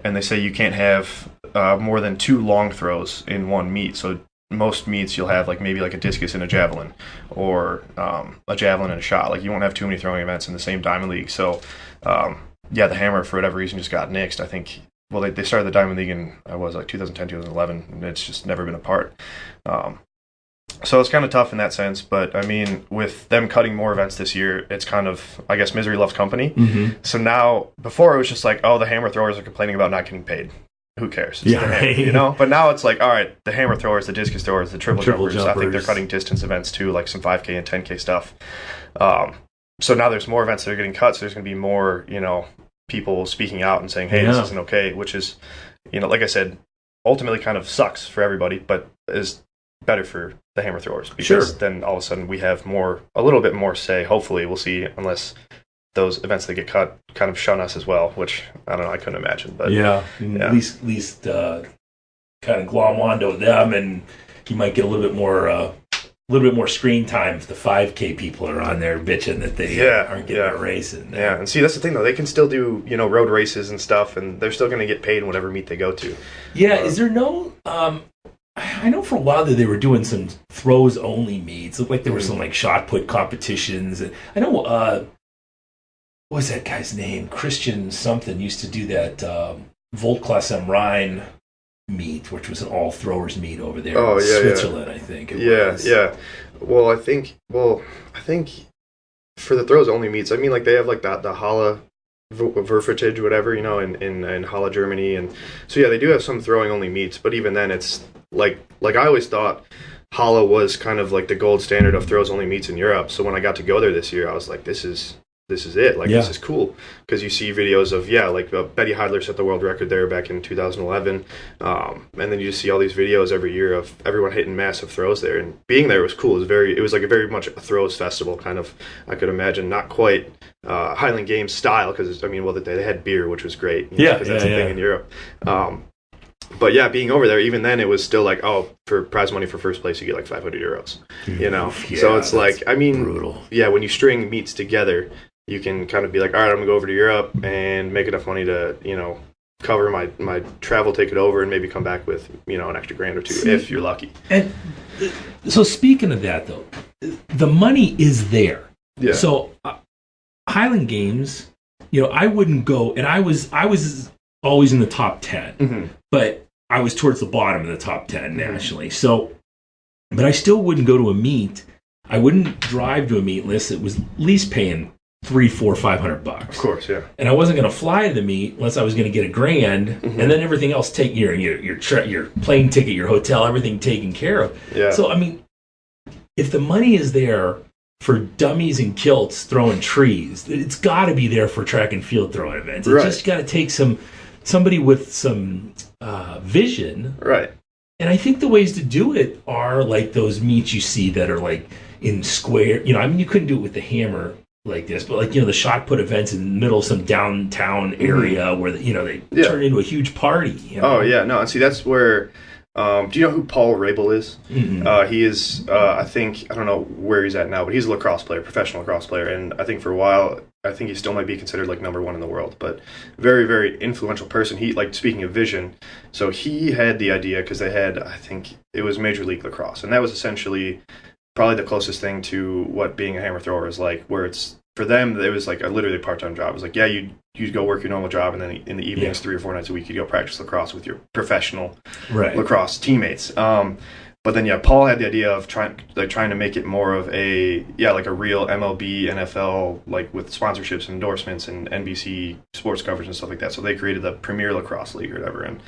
And they say you can't have more than 2 long throws in one meet. So most meets you'll have maybe a discus and a javelin, or a javelin and a shot. Like, you won't have too many throwing events in the same Diamond League. So the hammer for whatever reason just got nixed. I think they started the Diamond League in 2010, 2011, and it's just never been apart. So it's kind of tough in that sense, but I mean, with them cutting more events this year, it's kind of, I guess, misery loves company. Mm-hmm. So now, before it was just the hammer throwers are complaining about not getting paid. Who cares? It's the hammer, But now it's all right, the hammer throwers, the discus throwers, the triple jumpers. I think they're cutting distance events too, like some 5K and 10K stuff. So now there's more events that are getting cut, so there's going to be more, people speaking out and saying, hey, this isn't okay, which is, like I said, ultimately kind of sucks for everybody, but is better for the hammer throwers because then all of a sudden we have a little bit more say. Hopefully, we'll see, unless those events that get cut kind of shun us as well, which I don't know, I couldn't imagine. But at least kind of glom onto them, and you might get a little bit more screen time if the 5K people are on there bitching that they aren't getting a race. And see, that's the thing though, they can still do road races and stuff, and they're still going to get paid in whatever meet they go to. Is there no I know for a while that they were doing some throws only meets. It looked like there were some shot put competitions. I know what was that guy's name? Christian something used to do that Voltklasse am Rhein meet, which was an all throwers meet over there in Switzerland, I think. It was. Well, I think for the throws only meets, I mean, they have the Halle Verfetage, whatever, in Halle, Germany, and so they do have some throwing only meets, but even then it's like I always thought Halle was kind of the gold standard of throws only meets in Europe. So when I got to go there this year, I was like, this is it. This is cool, because you see videos of Betty Heidler set the world record there back in 2011, and then you just see all these videos every year of everyone hitting massive throws there, and being there was cool. It was a very much a throws festival kind of, I could imagine, not quite Highland Games style, because I mean, they had beer, which was great, because that's a thing in Europe. But being over there, even then, it was still for prize money for first place, you get €500, so it's I mean, brutal. When you string meets together, you can kind of be all right, I'm gonna go over to Europe and make enough money to cover my travel ticket over, and maybe come back with an extra grand or two if you're lucky. And so speaking of that though, the money is there. So Highland Games, I wouldn't go, and I was always in the top 10, but I was towards the bottom of the top 10 nationally. So, but I still wouldn't go to a meet. I wouldn't drive to a meet unless it was at least paying $300, $400, $500. Of course, yeah. And I wasn't going to fly to the meet unless I was going to get $1,000, and then everything else take your plane ticket, your hotel, everything taken care of. Yeah. So I mean, if the money is there for dummies and kilts throwing trees, it's got to be there for track and field throwing events. It's just got to take somebody with some vision. Right. And I think the ways to do it are those meets you see that are in square. I mean, you couldn't do it with the hammer like this, but the shot put events in the middle of some downtown area where they turn into a huge party. Oh yeah, no, and see, that's where Do you know who Paul Rabel is? Mm-hmm. He is, I don't know where he's at now, but he's a lacrosse player, professional lacrosse player. And I think for a while, I think he still might be considered like number one in the world, but very, very influential person. He, like, speaking of vision, so he had the idea because they had, I think it was Major League Lacrosse. And that was essentially probably the closest thing to what being a hammer thrower is like, where it's, for them, it was like a literally part-time job. It was like, yeah, you'd go work your normal job, and then in the evenings, 3 or 4 nights a week, you'd go practice lacrosse with your professional lacrosse teammates. But then, yeah, Paul had the idea of trying to make it more of a real MLB, NFL, like with sponsorships and endorsements and NBC sports coverage and stuff like that. So they created the Premier Lacrosse League or whatever. And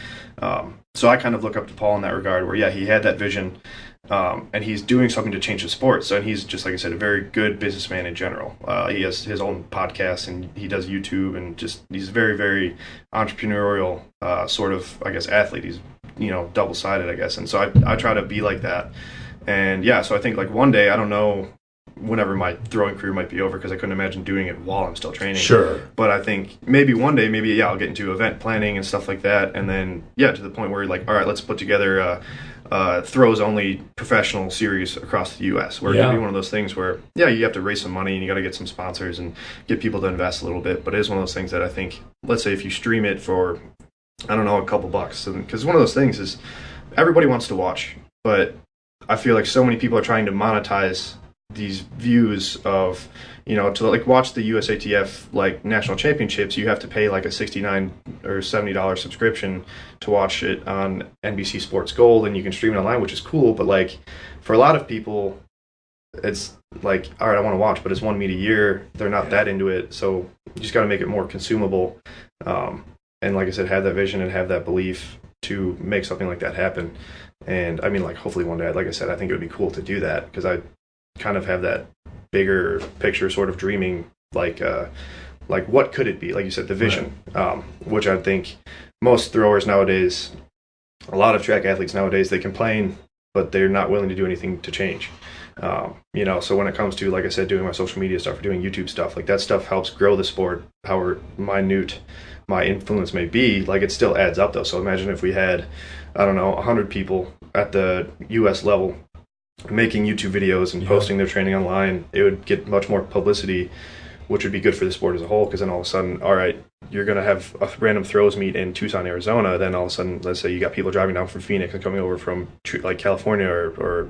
so I kind of look up to Paul in that regard, where, yeah, he had that vision. And he's doing something to change the sport. So he's just, like I said, a very good businessman in general. He has his own podcast, and he does YouTube, and just he's very, very entrepreneurial sort of, I guess, athlete. He's, double-sided, I guess. And so I try to be like that. And yeah, so I think like one day, I don't know whenever my throwing career might be over, because I couldn't imagine doing it while I'm still training. Sure. But I think maybe one day, I'll get into event planning and stuff like that. And then, yeah, to the point where like, all right, let's put together throws only professional series across the U.S. where it'll be one of those things where, yeah, you have to raise some money and you got to get some sponsors and get people to invest a little bit. But it is one of those things that I think, let's say if you stream it for, I don't know, a couple bucks, because one of those things is everybody wants to watch, but I feel like so many people are trying to monetize these views of, to like watch the USATF like national championships, you have to pay like a $69 or $70 subscription to watch it on NBC Sports Gold, and you can stream it online, which is cool. But like for a lot of people, it's like, all right, I want to watch, but it's one meet a year. They're not that into it, so you just got to make it more consumable. And like I said, have that vision and have that belief to make something like that happen. And I mean, like hopefully one day, like I said, I think it would be cool to do that, because I kind of have that bigger picture sort of dreaming, like what could it be, like you said, the vision, which I think most throwers nowadays, a lot of track athletes nowadays, they complain, but they're not willing to do anything to change. So when it comes to, like I said, doing my social media stuff or doing YouTube stuff, like that stuff helps grow the sport, however minute my influence may be. Like it still adds up though. So imagine if we had, I don't know, 100 people at the US level making YouTube videos and posting their training online, it would get much more publicity, which would be good for the sport as a whole, because then all of a sudden, all right, you're going to have a random throws meet in Tucson, Arizona, then all of a sudden, let's say you got people driving down from Phoenix and coming over from like California or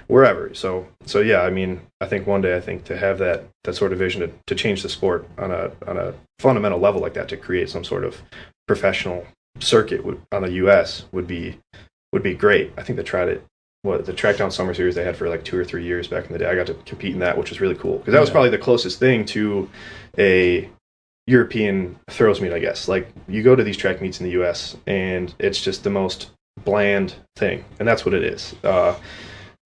wherever. So yeah, I mean, I think one day, to have that sort of vision to change the sport on a fundamental level like that, to create some sort of professional circuit on the US would be great. I think they tried it. The Trackdown Summer Series they had for like 2 or 3 years back in the day. I got to compete in that, which was really cool, because that was probably the closest thing to a European throws meet, I guess. Like you go to these track meets in the U.S. and it's just the most bland thing, and that's what it is.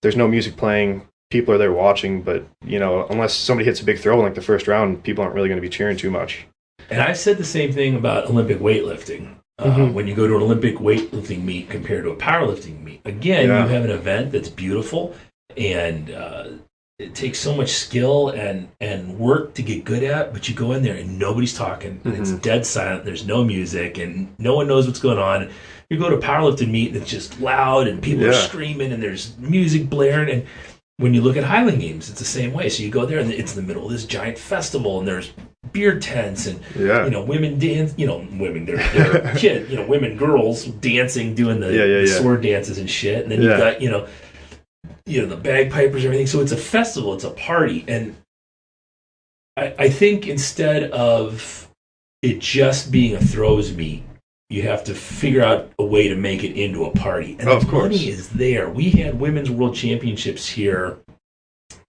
There's no music playing. People are there watching, but unless somebody hits a big throw in like the first round, people aren't really going to be cheering too much. And I've said the same thing about Olympic weightlifting. When you go to an Olympic weightlifting meet compared to a powerlifting meet, again, you have an event that's beautiful, and it takes so much skill and work to get good at, but you go in there and nobody's talking, and it's dead silent, there's no music, and no one knows what's going on. You go to a powerlifting meet, and it's just loud, and people are screaming, and there's music blaring, and when you look at Highland Games, it's the same way. So you go there, and it's in the middle of this giant festival, and there's beer tents, and women dance. Women, they're kids. Women, girls dancing, doing the sword dances and shit. And then you've got the bagpipers and everything. So it's a festival, it's a party, and I think instead of it just being a throws meet, you have to figure out a way to make it into a party. And the money is there. We had Women's World Championships here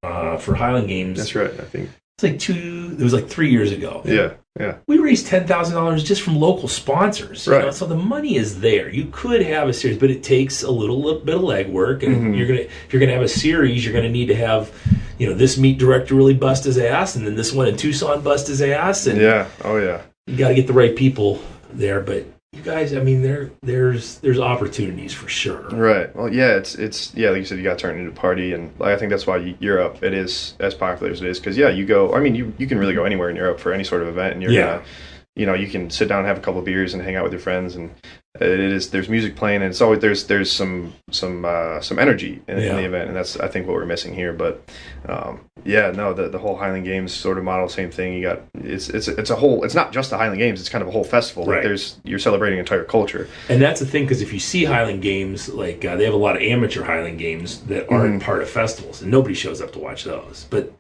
for Highland Games. That's right, I think. It was like 3 years ago. Yeah. We raised $10,000 just from local sponsors. Right. So the money is there. You could have a series, but it takes a little bit of legwork. And if you're gonna have a series, you're gonna need to have, this meet director really bust his ass, and then this one in Tucson bust his ass. And you got to get the right people there. But you guys, I mean, there's opportunities for sure. Right. Well, yeah, it's like you said, you got to turn it into a party, and I think that's why Europe, it is as popular as it is, because you go. I mean, you can really go anywhere in Europe for any sort of event, and you're gonna, you can sit down and have a couple of beers and hang out with your friends, and there's music playing, and it's always there's some energy in the event, and that's I think what we're missing here. But the whole Highland Games sort of model, same thing. You got it's a whole. It's not just the Highland Games. It's kind of a whole festival. Right. Like you're celebrating entire culture. And that's the thing, because if you see Highland Games, like they have a lot of amateur Highland Games that aren't part of festivals, and nobody shows up to watch those. But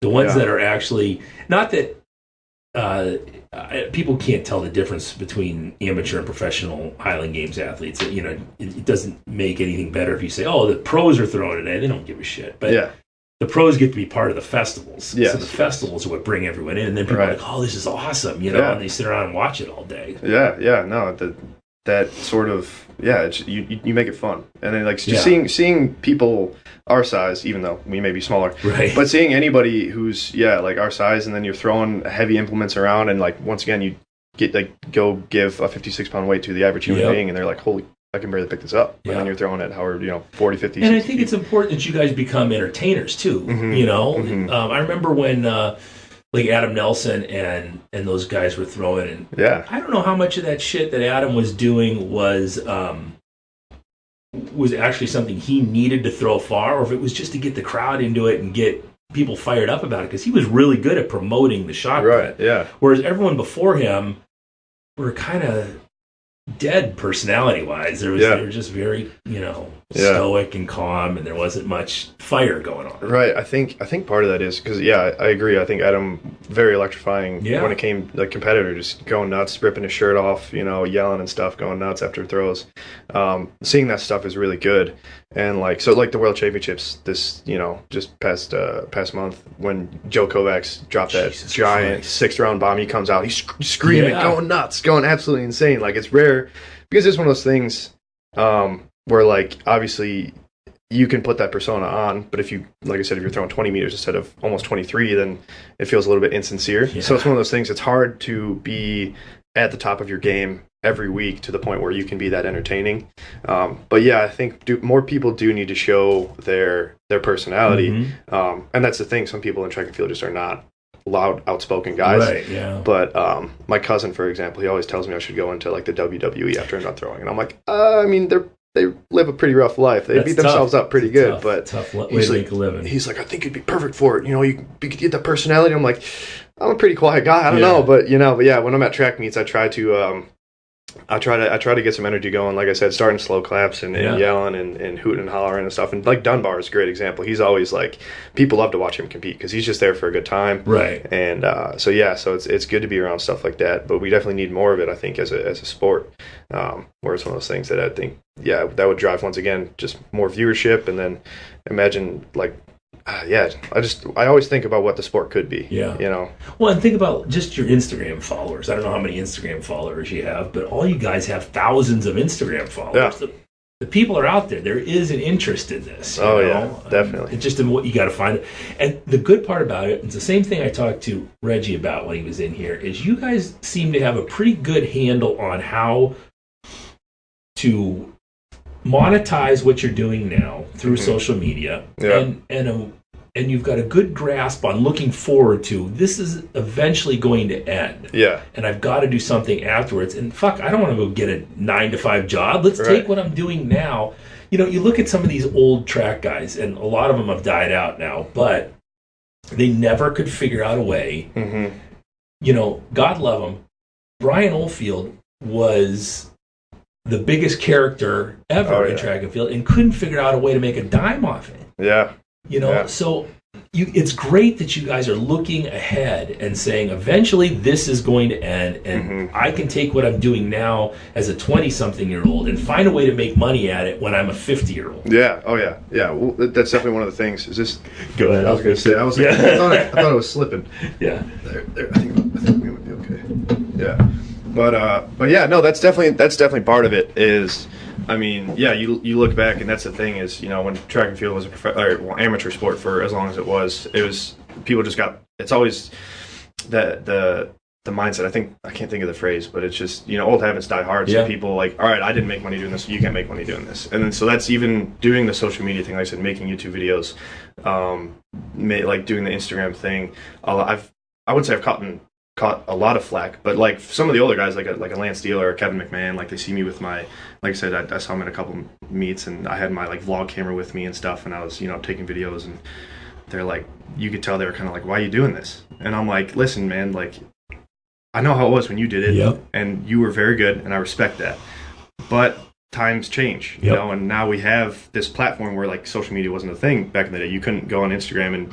the ones that are actually, not that people can't tell the difference between amateur and professional Highland Games athletes. It doesn't make anything better if you say, "Oh, the pros are throwing it in." They don't give a shit. But the pros get to be part of the festivals. Yes. So the festivals are what bring everyone in, and then people are like, "Oh, this is awesome," and they sit around and watch it all day. That sort of you make it fun, and then seeing people our size, even though we may be smaller, right? But seeing anybody who's like our size, and then you're throwing heavy implements around, and like once again you get go give a 56-pound weight to the average human being, and they're like, holy, I can barely pick this up. And then you're throwing it, however, 40, 50, and 60 I think it's important that you guys become entertainers too. I remember when like Adam Nelson and those guys were throwing, and I don't know how much of that shit that Adam was doing was actually something he needed to throw far, or if it was just to get the crowd into it and get people fired up about it, because he was really good at promoting the shot. Right, yeah. Whereas everyone before him were kind of dead personality-wise. They were just very, stoic and calm, and there wasn't much fire going on. Right. I think part of that is because I agree. I think Adam very electrifying when it came like competitor, just going nuts, ripping his shirt off, yelling and stuff, going nuts after throws. Seeing that stuff is really good. And like the World Championships this just past month when Joe Kovacs dropped that giant 6th-round bomb, he comes out, he's screaming, going nuts, going absolutely insane. Like, it's rare because it's one of those things where like obviously you can put that persona on, but if you, like I said, if you're throwing 20 meters instead of almost 23, then it feels a little bit insincere. So it's one of those things. It's hard to be at the top of your game every week to the point where you can be that entertaining. But I think more people do need to show their personality. And that's the thing. Some people in track and field just are not loud, outspoken guys. Right, yeah. But my cousin, for example, he always tells me I should go into like the WWE after I'm not throwing. And I'm like, I mean, they live a pretty rough life. They beat themselves up pretty good. But tough way to make a living. He's like, I think you'd be perfect for it. You could get that personality. I'm like, I'm a pretty quiet guy. I don't know. But, when I'm at track meets, I try to get some energy going. Like I said, starting slow claps and yelling and hooting and hollering and stuff. And like Dunbar is a great example. He's always like, people love to watch him compete because he's just there for a good time. Right. And so it's good to be around stuff like that. But we definitely need more of it, I think, as a sport. Where it's one of those things that I think, that would drive, once again, just more viewership. And then imagine like, I always think about what the sport could be. Well, and think about just your Instagram followers. I don't know how many Instagram followers you have, but all you guys have thousands of Instagram followers. The people are out there. There is an interest in this. Definitely. It's just in what you got to find. And the good part about it, it's the same thing I talked to Reggie about when he was in here, is you guys seem to have a pretty good handle on how to monetize what you're doing now through social media, and you've got a good grasp on looking forward to this is eventually going to end. And I've got to do something afterwards. And fuck, I don't want to go get a 9-to-5 job. Let's take what I'm doing now. You look at some of these old track guys, and a lot of them have died out now, but they never could figure out a way. God love them. Brian Oldfield was the biggest character ever in track and field, and couldn't figure out a way to make a dime off it. So it's great that you guys are looking ahead and saying, eventually this is going to end, and I can take what I'm doing now as a 20-something-year-old and find a way to make money at it when I'm a 50-year-old. Well, that's definitely one of the things. Is this? Go ahead. I was going to say. I was like, I thought it was slipping. There. I think we would be okay. But no, that's definitely part of it. Is, I mean, you look back, and that's the thing is, when track and field was amateur sport for as long as it was people just got, it's always the mindset. I can't think of the phrase, but it's just, old habits die hard. So people like, all right, I didn't make money doing this, so you can't make money doing this. And then so that's even doing the social media thing. Like I said, making YouTube videos, like doing the Instagram thing. I would say I've gotten caught a lot of flack. But like some of the older guys, like a Lance Steele or a Kevin McMahon, like they see me with my, like I said, I saw him in a couple meets, and I had my like vlog camera with me and stuff, and I was taking videos, and they're like, you could tell they were kind of like, why are you doing this? And I'm like, listen, man, like I know how it was when you did it, and you were very good, and I respect that. But times change, you know, and now we have this platform where like social media wasn't a thing back in the day. You couldn't go on Instagram and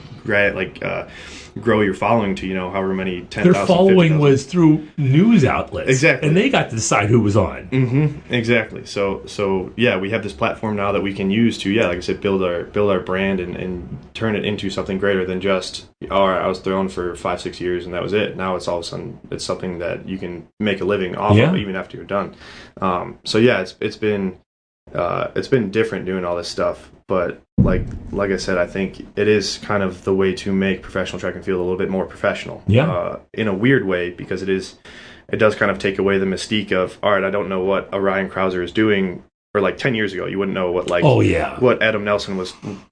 grow your following to however many 10,000. Their following was through news outlets, exactly, and they got to decide who was on. Exactly. So yeah, we have this platform now that we can use to like I said, build our brand and turn it into something greater than just all right, I was throwing for 5-6 years and that was it. Now it's all of a sudden it's something that you can make a living off of even after you're done. So yeah, it's been different doing all this stuff, but like I said, I think it is kind of the way to make professional track and field a little bit more professional. In a weird way, because it does kind of take away the mystique of, all right, I don't know what a Ryan Krauser is doing. Or like 10 years ago, you wouldn't know what what Adam Nelson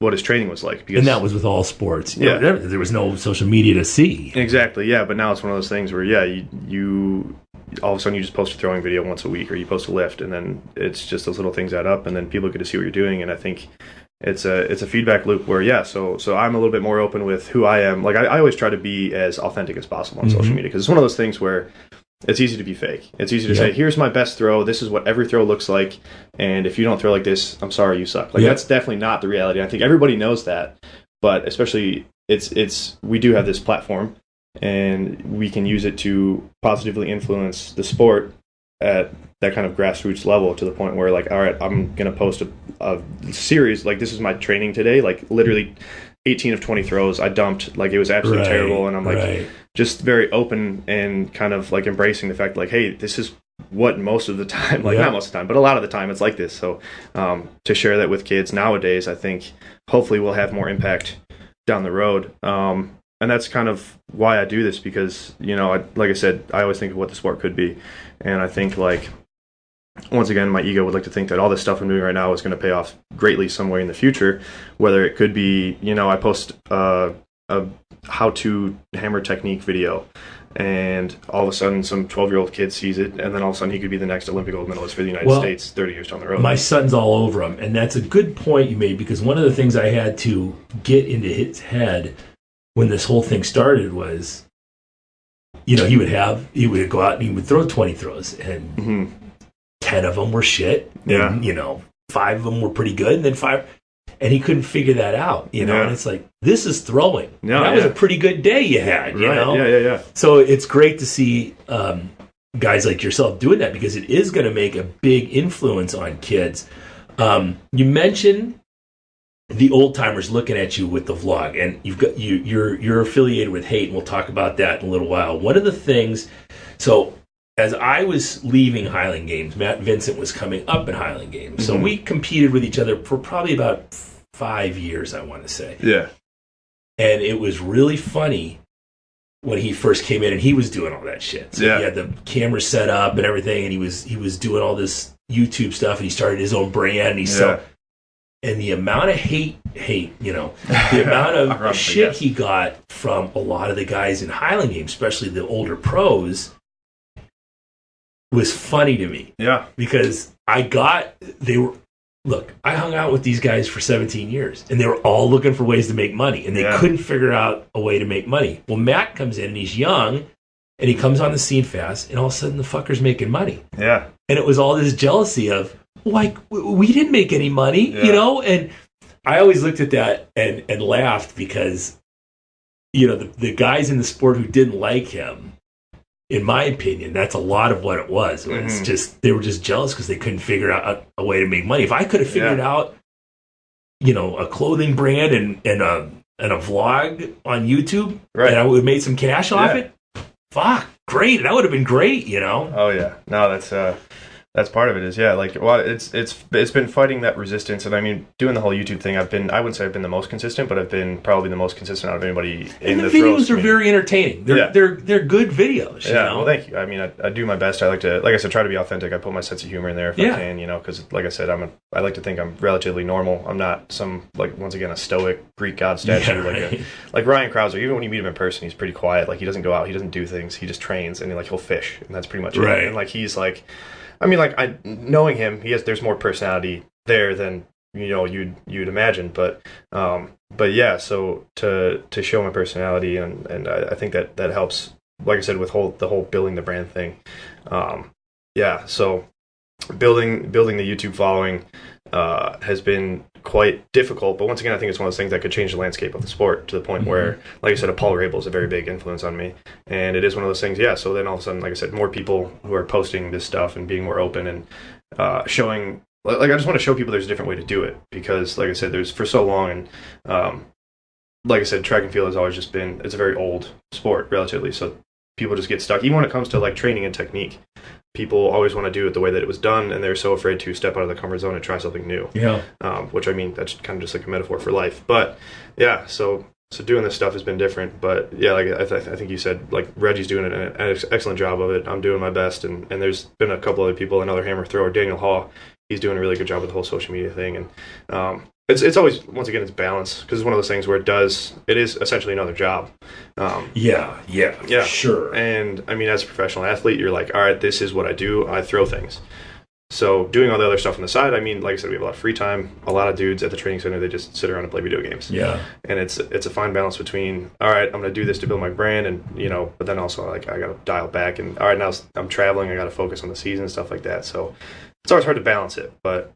what his training was like. Because, and that was with all sports. There was no social media to see. Exactly, yeah. But now it's one of those things where, you all of a sudden you just post a throwing video once a week, or you post a lift, and then it's just those little things add up, and then people get to see what you're doing. And I think it's a feedback loop where, so I'm a little bit more open with who I am. Like I always try to be as authentic as possible on social media, because it's one of those things where it's easy to be fake. It's easy to say, here's my best throw. This is what every throw looks like. And if you don't throw like this, I'm sorry, you suck. Like that's definitely not the reality. I think everybody knows that, but especially we do have this platform, and we can use it to positively influence the sport at that kind of grassroots level, to the point where like, all right, I'm going to post a series. Like this is my training today. Like literally 18 of 20 throws I dumped. Like it was absolutely terrible. And I'm like, just very open and kind of like embracing the fact like, hey, this is what most of the time, like not most of the time, but a lot of the time it's like this. So to share that with kids nowadays, I think hopefully we'll have more impact down the road. And that's kind of why I do this, because, like I said, I always think of what the sport could be. And I think like, once again, my ego would like to think that all this stuff I'm doing right now is going to pay off greatly some way in the future, whether it could be, I post a how-to hammer technique video, and all of a sudden some 12-year-old kid sees it, and then all of a sudden he could be the next Olympic gold medalist for the United States 30 years down the road. My son's all over him, and that's a good point you made, because one of the things I had to get into his head when this whole thing started was, he would go out and he would throw 20 throws, and 10 of them were shit, and 5 of them were pretty good, and then 5, and he couldn't figure that out, and it's like, this is throwing. That was a pretty good day you had, you know? Yeah. So it's great to see guys like yourself doing that, because it is going to make a big influence on kids. You mentioned the old timers looking at you with the vlog, and you're affiliated with Hate, and we'll talk about that in a little while. One of the things, as I was leaving Highland Games, Matt Vincent was coming up in Highland Games. So we competed with each other for probably about 5 years, I want to say. Yeah. And it was really funny when he first came in and he was doing all that shit. So he had the camera set up and everything, and he was doing all this YouTube stuff, and he started his own brand, and and the amount of hate, the amount of shit he got from a lot of the guys in Highland Games, especially the older pros, was funny to me. Yeah. Because I hung out with these guys for 17 years, and they were all looking for ways to make money, and they couldn't figure out a way to make money. Well, Matt comes in, and he's young, and he comes on the scene fast, and all of a sudden the fucker's making money. Yeah. And it was all this jealousy of, like, we didn't make any money, And I always looked at that and laughed, because, the guys in the sport who didn't like him, in my opinion, that's a lot of what it was. It was just, they were just jealous because they couldn't figure out a way to make money. If I could have figured out, a clothing brand and a vlog on YouTube, and I would have made some cash off it, fuck, great. That would have been great, Oh, yeah. No, that's, That's part of it. Is yeah, like well, it's been fighting that resistance, and I mean, doing the whole YouTube thing. I wouldn't say I've been the most consistent, but I've been probably the most consistent out of anybody in And the the videos throws are very entertaining. They're good videos. You know? Well, thank you. I mean, I do my best. I like to, like I said, try to be authentic. I put my sense of humor in there if I can, you know, because like I said, I like to think I'm relatively normal. I'm not some like once again a stoic Greek god statue like Ryan Krauser. Even when you meet him in person, he's pretty quiet. Like he doesn't go out, he doesn't do things. He just trains and he'll fish, and that's pretty much it. And like he's like. I mean, like knowing him, there's more personality there than you'd imagine. But yeah, so to show my personality and I think that helps. Like I said, with the whole building the brand thing. Yeah, so building the YouTube following has been quite difficult. But once again, I think it's one of those things that could change the landscape of the sport to the point where, like I said, Paul Rabel is a very big influence on me. And it is one of those things, yeah. So then all of a sudden, like I said, more people who are posting this stuff and being more open and showing, like I just want to show people there's a different way to do it. Because, like I said, there's for so long, and like I said, track and field has always just been, it's a very old sport, relatively. So people just get stuck. Even when it comes to like training and technique, people always want to do it the way that it was done, and they're so afraid to step out of the comfort zone and try something new. Yeah. Which I mean, that's kind of just like a metaphor for life. But yeah, so doing this stuff has been different. But yeah, like I think you said, like Reggie's doing an excellent job of it. I'm doing my best, and there's been a couple other people, another hammer thrower, Daniel Haw. He's doing a really good job with the whole social media thing, and it's always, once again, it's balance, because it's one of those things where it is essentially another job. Yeah, sure. And I mean, as a professional athlete, you're like, all right, this is what I do. I throw things. So doing all the other stuff on the side, I mean, like I said, we have a lot of free time. A lot of dudes at the training center, they just sit around and play video games. Yeah. And it's a fine balance between, all right, I'm going to do this to build my brand, and but then also like I got to dial back, and all right, now I'm traveling, I got to focus on the season and stuff like that. So it's always hard to balance it, but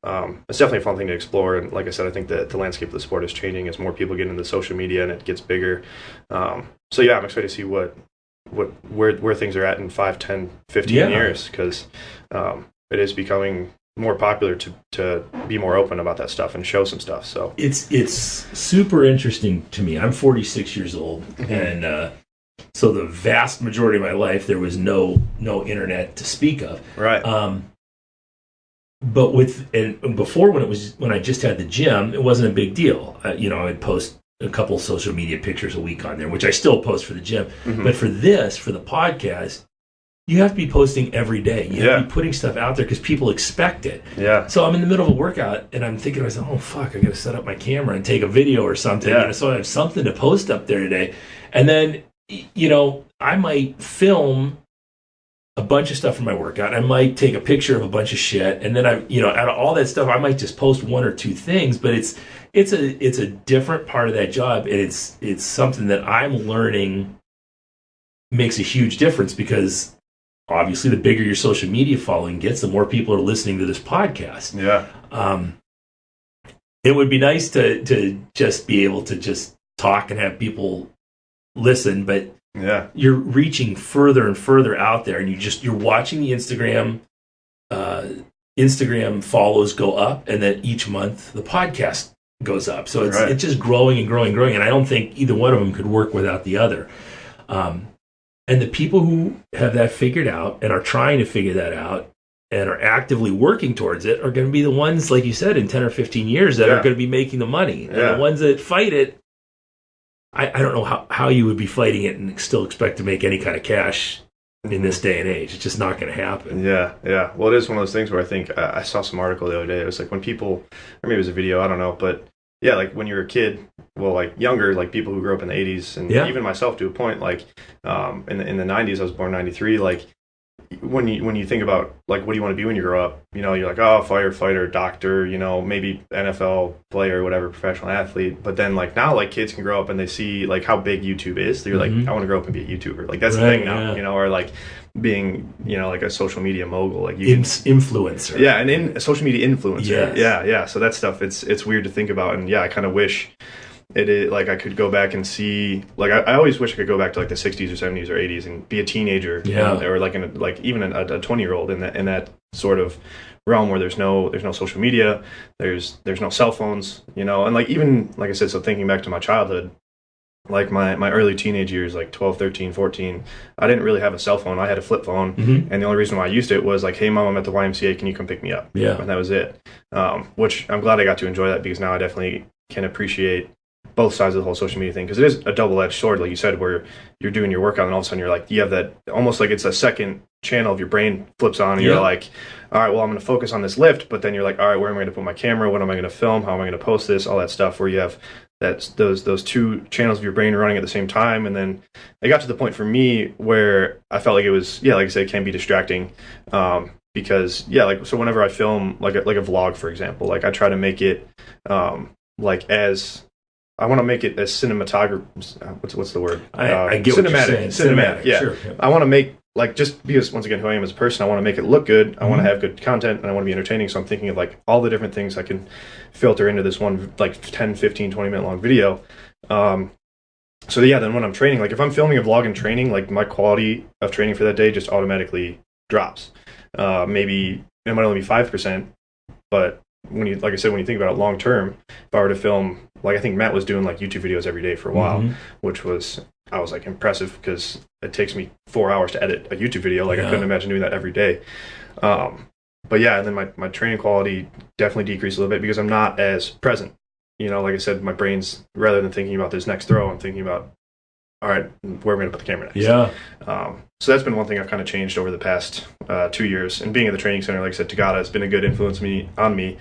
it's definitely a fun thing to explore. And like I said, I think that the landscape of the sport is changing as more people get into social media and it gets bigger. So yeah, I'm excited to see where things are at in 5, 10, 15 years, because it is becoming more popular to be more open about that stuff and show some stuff. So it's super interesting to me. I'm 46 years old, and so the vast majority of my life there was no internet to speak of. Right. But before, when I just had the gym, it wasn't a big deal. I'd post a couple social media pictures a week on there, which I still post for the gym. But for the podcast, you have to be posting every day. You have to be putting stuff out there because people expect it. Yeah. So I'm in the middle of a workout and I'm thinking to myself, oh fuck, I got to set up my camera and take a video or something. Yeah. So I have something to post up there today. And then, I might film a bunch of stuff from my workout. I might take a picture of a bunch of shit, and then out of all that stuff, I might just post 1 or 2 things. But it's a different part of that job, and it's something that I'm learning makes a huge difference, because obviously the bigger your social media following gets, the more people are listening to this podcast. Yeah. It would be nice to just be able to just talk and have people listen, but you're reaching further and further out there, and you're watching the Instagram follows go up, and then each month the podcast goes up. So it's just growing and growing and growing, and I don't think either one of them could work without the other. And the people who have that figured out and are trying to figure that out and are actively working towards it are going to be the ones, like you said, in 10 or 15 years that are going to be making the money. And the ones that fight it, I don't know how you would be fighting it and still expect to make any kind of cash in this day and age. It's just not going to happen. Yeah. Well, it is one of those things where I think I saw some article the other day. It was like when people, or maybe it was a video, I don't know, but yeah, like when you were a kid, well, like younger, like people who grew up in the 80s, and even myself to a point, like in the 90s, I was born in 93, like when you think about like what do you want to be when you grow up, you're like, oh, firefighter, doctor, maybe NFL player or whatever, professional athlete. But then like now, like kids can grow up and they see like how big YouTube is. They're like, I want to grow up and be a YouTuber. Like that's the thing now, or like being, like a social media mogul, like influencer. Yeah, and social media influencer. Yes. Yeah. So that stuff, it's weird to think about, and I kind of wish it is like I could go back and see, like I always wish I could go back to like the 60s or 70s or 80s and be a teenager, or like even a 20-year-old in that sort of realm where there's no social media, there's no cell phones, and like even like I said, so thinking back to my childhood, like my early teenage years, like 12, 13, 14, I didn't really have a cell phone. I had a flip phone. And the only reason why I used it was like, hey, mom, I'm at the YMCA. Can you come pick me up? Yeah. And that was it. Which I'm glad I got to enjoy that, because now I definitely can appreciate both sides of the whole social media thing, because it is a double-edged sword, like you said, where you're doing your workout and all of a sudden you're like, you have that almost like it's a second channel of your brain flips on, and you're like, all right, well, I'm going to focus on this lift, but then you're like, all right, where am I going to put my camera? What am I going to film? How am I going to post this? All that stuff, where you have those two channels of your brain running at the same time. And then it got to the point for me where I felt like it was, like I said, it can be distracting. Because like, so whenever I film like a vlog, for example, like I try to make it like as I want to make it as cinematography. What's the word? I get cinematic. What you're saying. Cinematic. Yeah. Sure. I want to make, like, just because once again who I am as a person, I want to make it look good. I want to have good content, and I want to be entertaining. So I'm thinking of like all the different things I can filter into this one like 10, 15, 20 minute long video. So then when I'm training, like if I'm filming a vlog and training, like my quality of training for that day just automatically drops. Maybe it might only be 5%, but when you, like I said, when you think about it long term, if I were to film, like I think Matt was doing like YouTube videos every day for a while, which was, I was like impressive, because it takes me 4 hours to edit a YouTube video. Like I couldn't imagine doing that every day. But and then my training quality definitely decreased a little bit because I'm not as present. Like I said, my brain's, rather than thinking about this next throw, I'm thinking about, all right, where am I going to put the camera next? Yeah. So that's been one thing I've kind of changed over the past 2 years. And being at the training center, like I said, Tagata has been a good influence on me,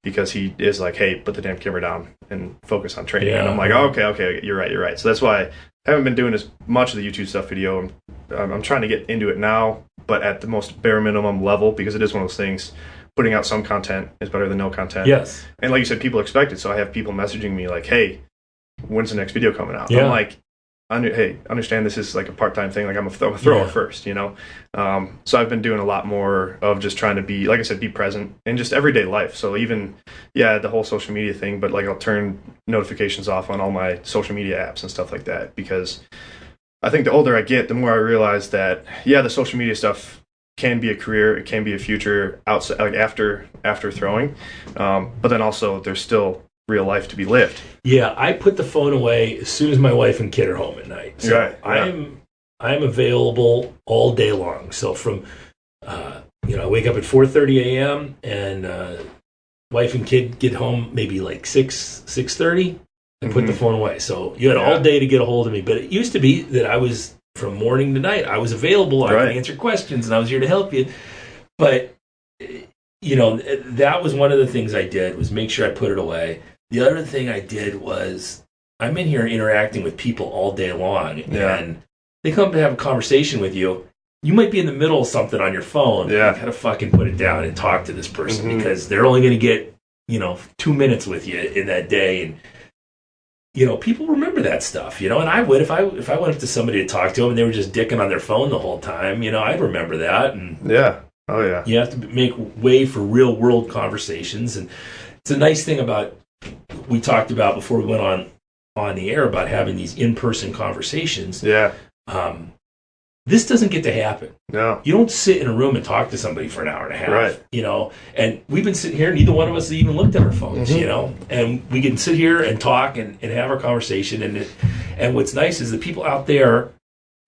because he is like, hey, put the damn camera down and focus on training. And I'm like, oh, okay, you're right. So that's why I haven't been doing as much of the YouTube stuff video. I'm trying to get into it now, but at the most bare minimum level, because it is one of those things. Putting out some content is better than no content. Yes. And like you said, people expect it. So I have people messaging me like, hey, when's the next video coming out? Yeah. I'm like, hey, understand this is like a part-time thing. Like I'm a thrower first, So I've been doing a lot more of just trying to be, like I said, be present in just everyday life. So even, the whole social media thing, but like I'll turn notifications off on all my social media apps and stuff like that, because I think the older I get, the more I realize that, the social media stuff can be a career, it can be a future outside, like after throwing, but then also there's still real life to be lived. Yeah, I put the phone away as soon as my wife and kid are home at night. So right, I'm available all day long. So from I wake up at 4:30 a.m. and wife and kid get home maybe like 6:30. I put the phone away. So you had all day to get a hold of me. But it used to be that I was, from morning to night, I was available. I could answer questions, and I was here to help you. But that was one of the things I did, was make sure I put it away. The other thing I did was, I'm in here interacting with people all day long, and they come to have a conversation with you. You might be in the middle of something on your phone. Yeah. You gotta fucking put it down and talk to this person, because they're only going to get 2 minutes with you in that day, and people remember that stuff. And I would, if I went up to somebody to talk to them and they were just dicking on their phone the whole time, I'd remember that. And oh yeah, you have to make way for real world conversations. And it's a nice thing about, we talked about before we went on the air, about having these in-person conversations. This doesn't get to happen. No. You don't sit in a room and talk to somebody for an hour and a half. Right. And we've been sitting here, neither one of us even looked at our phones, and we can sit here and talk and have our conversation. And what's nice is the people out there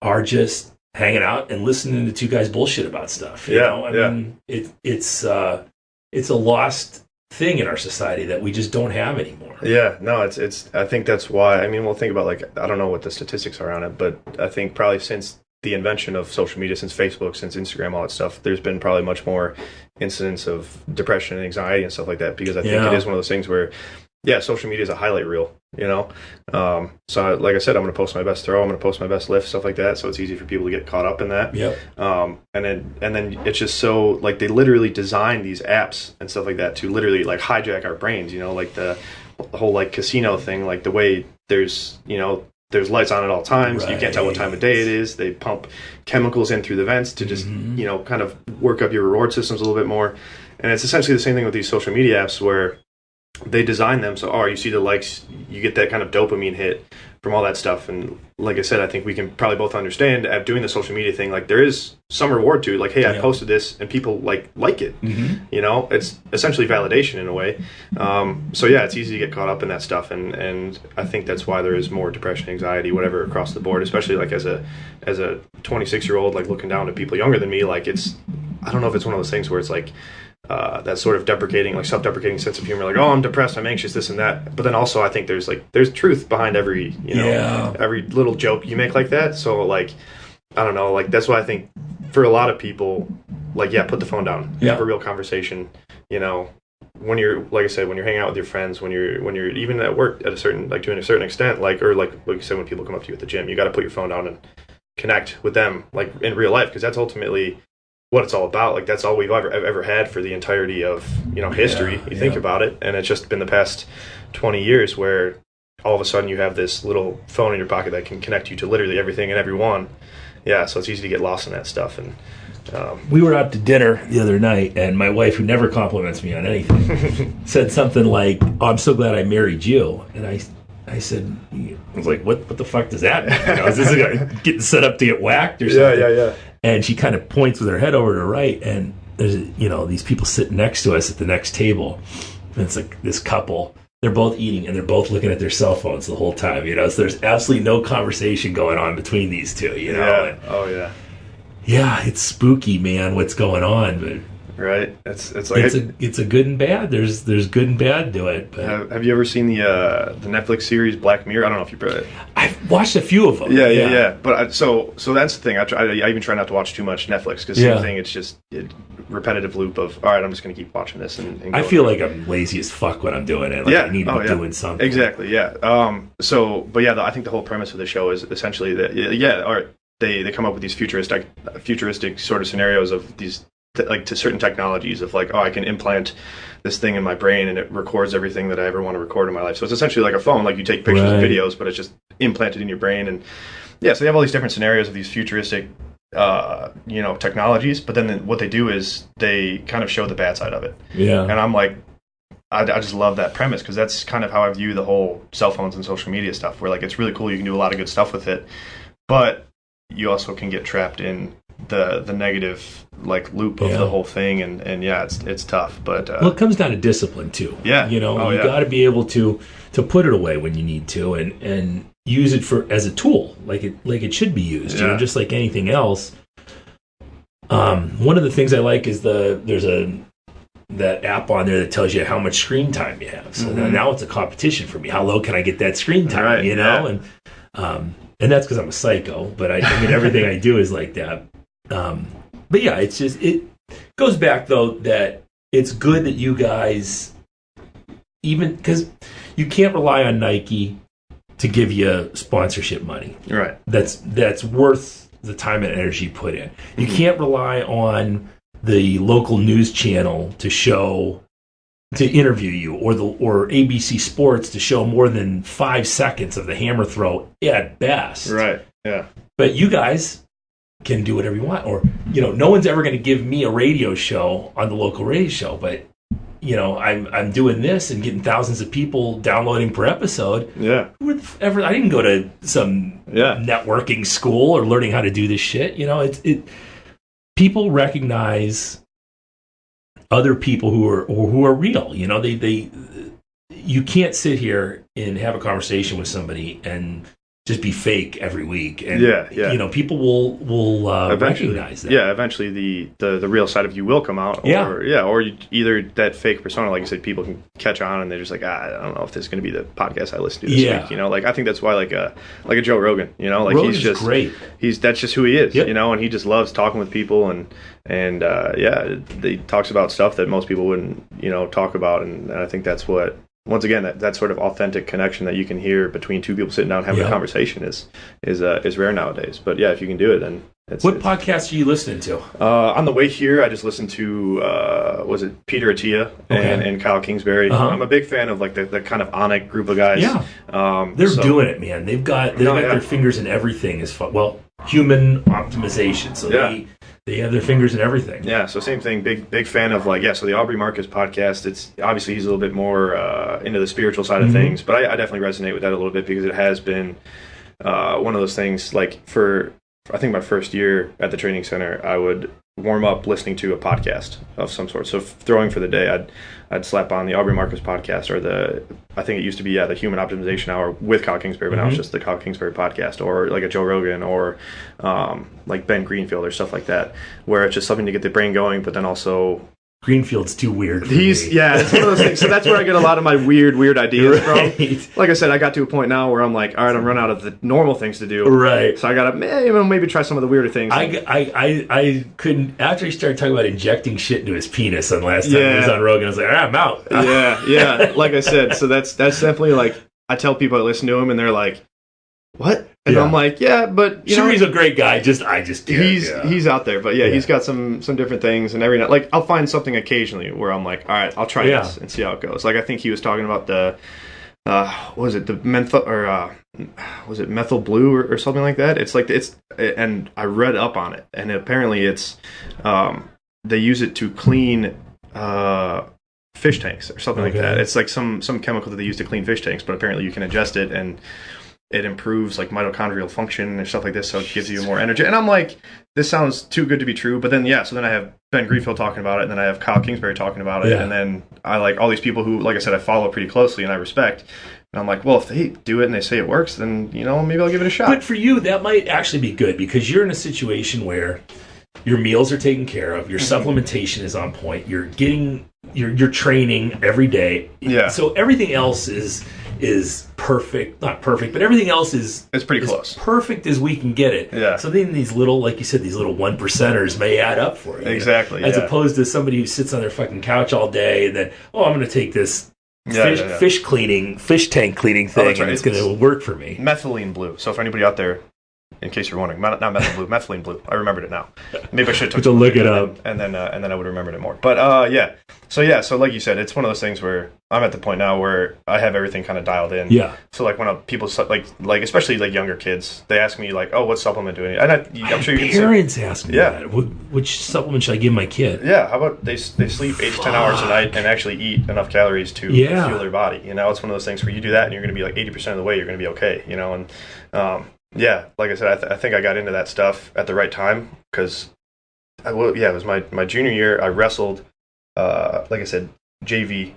are just hanging out and listening to two guys bullshit about stuff. I mean, it's a lost thing in our society that we just don't have anymore. It's I think that's why, we'll think about, like, I don't know what the statistics are on it, but I think probably since the invention of social media, since Facebook, since Instagram, all that stuff, there's been probably much more incidents of depression and anxiety and stuff like that, because I think it is one of those things where, social media is a highlight reel, So like I said, I'm going to post my best throw, I'm going to post my best lift, stuff like that, so it's easy for people to get caught up in that. And then it's just so, like, they literally design these apps and stuff like that to literally, like, hijack our brains, like the whole, like, casino thing, like the way there's lights on at all times. You can't tell what time of day it is. They pump chemicals in through the vents to just, kind of work up your reward systems a little bit more. And it's essentially the same thing with these social media apps, where they design them so, you see the likes, you get that kind of dopamine hit from all that stuff. And like I said, I think we can probably both understand at doing the social media thing, like there is some reward to it. Like, hey, I posted this and people like it. You know, it's essentially validation in a way. So yeah, it's easy to get caught up in that stuff, and I think that's why there is more depression, anxiety, whatever, across the board, especially like as a 26-year-old, like looking down to people younger than me. Like, it's, I don't know if it's one of those things where it's like that sort of deprecating, like self-deprecating sense of humor, like, oh, I'm depressed, I'm anxious, this and that. But then also I think there's truth behind every, every little joke you make like that. So like, I don't know, like that's why I think for a lot of people, like, yeah, put the phone down, have a real conversation, you know, when you're, like I said, when you're hanging out with your friends, when you're even at work at a certain, like to a certain extent, like, or like you said, when people come up to you at the gym, you got to put your phone down and connect with them, like in real life, because that's ultimately what it's all about. Like, that's all we've ever had for the entirety of, you know, history. You think about it, and it's just been the past 20 years where all of a sudden you have this little phone in your pocket that can connect you to literally everything and everyone. Yeah, so it's easy to get lost in that stuff. And we were out to dinner the other night, and my wife, who never compliments me on anything, said something like, "Oh, I'm so glad I married you." And I said, I was like, what the fuck does that mean? You know, is this a guy getting set up to get whacked or something? Yeah. And she kind of points with her head over to the right, and there's, you know, these people sitting next to us at the next table. And it's like this couple, they're both eating, and they're both looking at their cell phones the whole time, you know? So there's absolutely no conversation going on between these two, you know? Yeah. Yeah, it's spooky, man, what's going on, but... Right, it's like it's a good and bad. There's good and bad to it. But have you ever seen the Netflix series Black Mirror? I don't know if you've read it. I've watched a few of them. Yeah. But so that's the thing. I even try not to watch too much Netflix, because same thing. It's just repetitive loop of, all right, I'm just going to keep watching this. And I feel like I'm lazy as fuck when I'm doing it. Like, I need to be doing something. Exactly. Yeah. But yeah, I think the whole premise of the show is essentially that. All right. They come up with these futuristic sort of scenarios of these. Like to certain technologies of like, oh, I can implant this thing in my brain and it records everything that I ever want to record in my life. So it's essentially like a phone, like you take pictures and videos, but it's just implanted in your brain. And yeah, so they have all these different scenarios of these futuristic, technologies. But then what they do is they kind of show the bad side of it. Yeah. And I'm like, I just love that premise, because that's kind of how I view the whole cell phones and social media stuff, where like it's really cool. You can do a lot of good stuff with it, but you also can get trapped in the negative like loop of the whole thing, and yeah, it's tough. But it comes down to discipline too. Yeah, you know, you got to be able to put it away when you need to, and use it as a tool, like it should be used. You know, just like anything else. One of the things I like is there's that app on there that tells you how much screen time you have. So now it's a competition for me. How low can I get that screen time? Right, you know, and that's because I'm a psycho. But I mean, everything I do is like that. But yeah, it's just, it goes back though that it's good that you guys, even because you can't rely on Nike to give you sponsorship money. Right. That's worth the time and energy you put in. You can't rely on the local news channel to interview you, or ABC Sports to show more than 5 seconds of the hammer throw at best. Right. Yeah. But you guys can do whatever you want, or, you know, no one's ever going to give me a radio show on the local radio show, but, you know, I'm doing this and getting thousands of people downloading per episode. Yeah. I didn't go to some networking school or learning how to do this shit. You know, people recognize other people who are real. You know, you can't sit here and have a conversation with somebody and just be fake every week, and you know, people will recognize that. Yeah, eventually the real side of you will come out. Or either that fake persona, like you said, people can catch on and they're just like, I don't know if this is going to be the podcast I listen to this week. You know, like I think that's why like a Joe Rogan. You know, like Rogan's he's just great. That's just who he is. Yep. You know, and he just loves talking with people, and he talks about stuff that most people wouldn't, you know, talk about, and I think that's what. Once again, that sort of authentic connection that you can hear between two people sitting down having a conversation is rare nowadays. But yeah, if you can do it, then what podcast are you listening to? On the way here, I just listened to was it Peter Attia and Kyle Kingsbury. I'm a big fan of like the kind of Onic group of guys. Yeah, they're doing it, man. They've got their fingers in everything as far. Well, human optimization. So They have their fingers in everything. Yeah, so same thing. Big fan of so the Aubrey Marcus podcast. It's obviously he's a little bit more into the spiritual side of things, but I definitely resonate with that a little bit because it has been one of those things. Like for I think my first year at the training center, I would warm up listening to a podcast of some sort. So throwing for the day, I'd slap on the Aubrey Marcus podcast or I think it used to be the Human Optimization Hour with Kyle Kingsbury, but now it's just the Kyle Kingsbury podcast, or like a Joe Rogan, or like Ben Greenfield or stuff like that, where it's just something to get the brain going, but then also Greenfield's too weird for it's me. one of those things. So that's where I get a lot of my weird ideas from. Like I said, I got to a point now where I'm like, all right, I'm running out of the normal things to do. Right. So I got to maybe try some of the weirder things. I couldn't, after he started talking about injecting shit into his penis on last time he was on Rogan, I was like, all right, I'm out. Yeah. Like I said, so that's definitely like, I tell people I listen to him and they're like, what? And I'm like, but you know, he's a great guy. I just can't. He's out there, but he's got some different things, and every night, like I'll find something occasionally where I'm like, all right, I'll try this and see how it goes. Like I think he was talking about the was it the menthol or was it methyl blue or something like that? It's like and I read up on it, and apparently it's they use it to clean fish tanks or something like that. It's like some chemical that they use to clean fish tanks, but apparently you can ingest it and it improves like mitochondrial function and stuff like this, so it gives you more energy. And I'm like, this sounds too good to be true. But then so then I have Ben Greenfield talking about it, and then I have Kyle Kingsbury talking about it, and then I like all these people who, like I said, I follow pretty closely and I respect. And I'm like, well, if they do it and they say it works, then maybe I'll give it a shot. But for you, that might actually be good because you're in a situation where your meals are taken care of, your supplementation is on point, you're getting you're training every day. Yeah. So everything else is perfect, not perfect, but everything else is pretty close, perfect as we can get it. Yeah. So then these little, like you said, these little 1%ers may add up for you. Exactly. As opposed to somebody who sits on their fucking couch all day and then, I'm going to take this fish tank cleaning thing, and it's going to work for me. Methylene blue. So for anybody out there, in case you're wondering, not methyl blue, methylene blue. I remembered it now. Maybe I should have look it up, and then I would have remembered it more. But So like you said, it's one of those things where I'm at the point now where I have everything kind of dialed in. Yeah. So like when people like especially like younger kids, they ask me like, oh, what supplement do I need? And I'm sure you can. Parents ask me that. Which supplement should I give my kid? Yeah. How about they sleep 8 to 10 hours a night and actually eat enough calories to fuel their body? It's one of those things where you do that and you're going to be like 80% of the way you're going to be okay. And like I said, I think I got into that stuff at the right time because, it was my junior year. I wrestled, like I said, JV,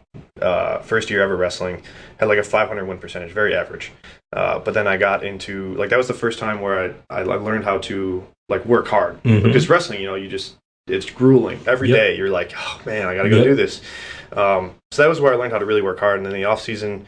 first year ever wrestling, had like a 500 win percentage, very average. But then I got into, that was the first time where I learned how to like work hard. Because wrestling, it's grueling. Every day you're like, oh man, I got to go do this. So that was where I learned how to really work hard. And then the off season,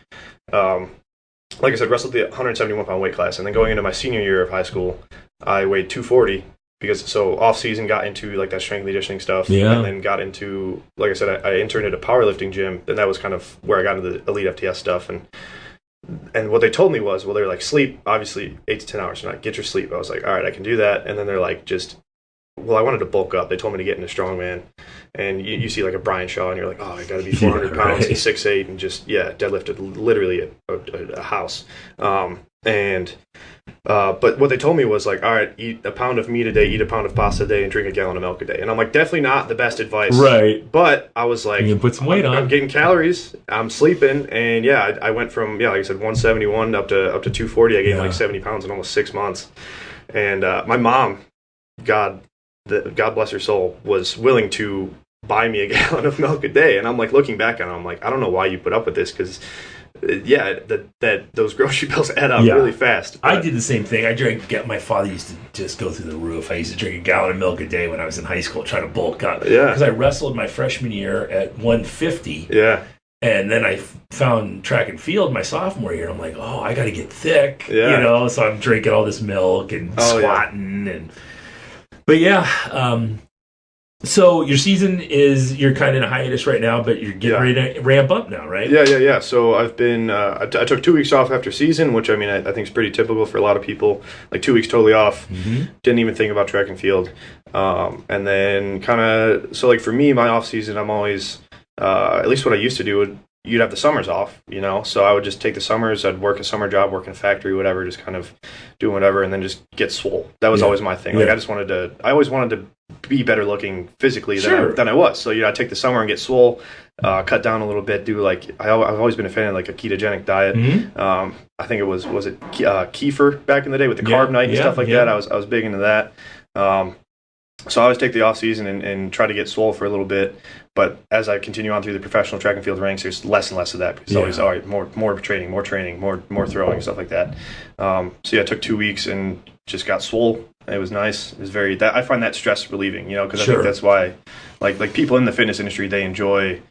like I said, wrestled the 171-pound weight class, and then going into my senior year of high school, I weighed 240 because off season got into like that strength and conditioning stuff, and then got into, like I said, I interned at a powerlifting gym, and that was kind of where I got into the elite FTS stuff, and what they told me was, they were like, sleep, obviously 8 to 10 hours a night, get your sleep. I was like, all right, I can do that, and then they're like, I wanted to bulk up. They told me to get into strongman, and you see like a Brian Shaw, and you're like, I got to be 400 pounds, 6'8", and just deadlifted literally a house. But what they told me was like, all right, eat a pound of meat a day, eat a pound of pasta a day, and drink a gallon of milk a day. And I'm like, definitely not the best advice, right? But I was like, you can put some weight on. I'm getting calories, I'm sleeping, and I went from like I said, 171 up to 240. I gained like 70 pounds in almost 6 months. And my mom, God bless her soul, was willing to buy me a gallon of milk a day. And I'm like, looking back on it, I'm like, I don't know why you put up with this, because that those grocery bills add up really fast. But I did the same thing. My father used to just go through the roof. I used to drink a gallon of milk a day when I was in high school, trying to bulk up. Because I wrestled my freshman year at 150. Yeah. And then I found track and field my sophomore year, and I'm like, I got to get thick. So I'm drinking all this milk and squatting But so your season you're kind of in a hiatus right now, but you're getting ready to ramp up now, right? Yeah. So I've been, I took 2 weeks off after season, which I think is pretty typical for a lot of people. Like 2 weeks totally off, didn't even think about track and field. And then so like for me, my off season, I'm always, at least what I used to do would, you'd have the summers off, so I would just take the summers. I'd work a summer job, work in a factory, whatever, just kind of doing whatever, and then just get swole. That was always my thing. Like, I always wanted to be better looking physically than I was. So, I'd take the summer and get swole, cut down a little bit, do like, I've always been a fan of like a ketogenic diet. I think it was it kefir back in the day with the carb night and stuff like that. I was big into that. So I always take the off season and try to get swole for a little bit. But as I continue on through the professional track and field ranks, there's less and less of that because it's always, all right, more training, more throwing, stuff like that. So I took 2 weeks and just got swole. It was nice. It was I find that stress relieving, because I think that's why, like people in the fitness industry, they enjoy.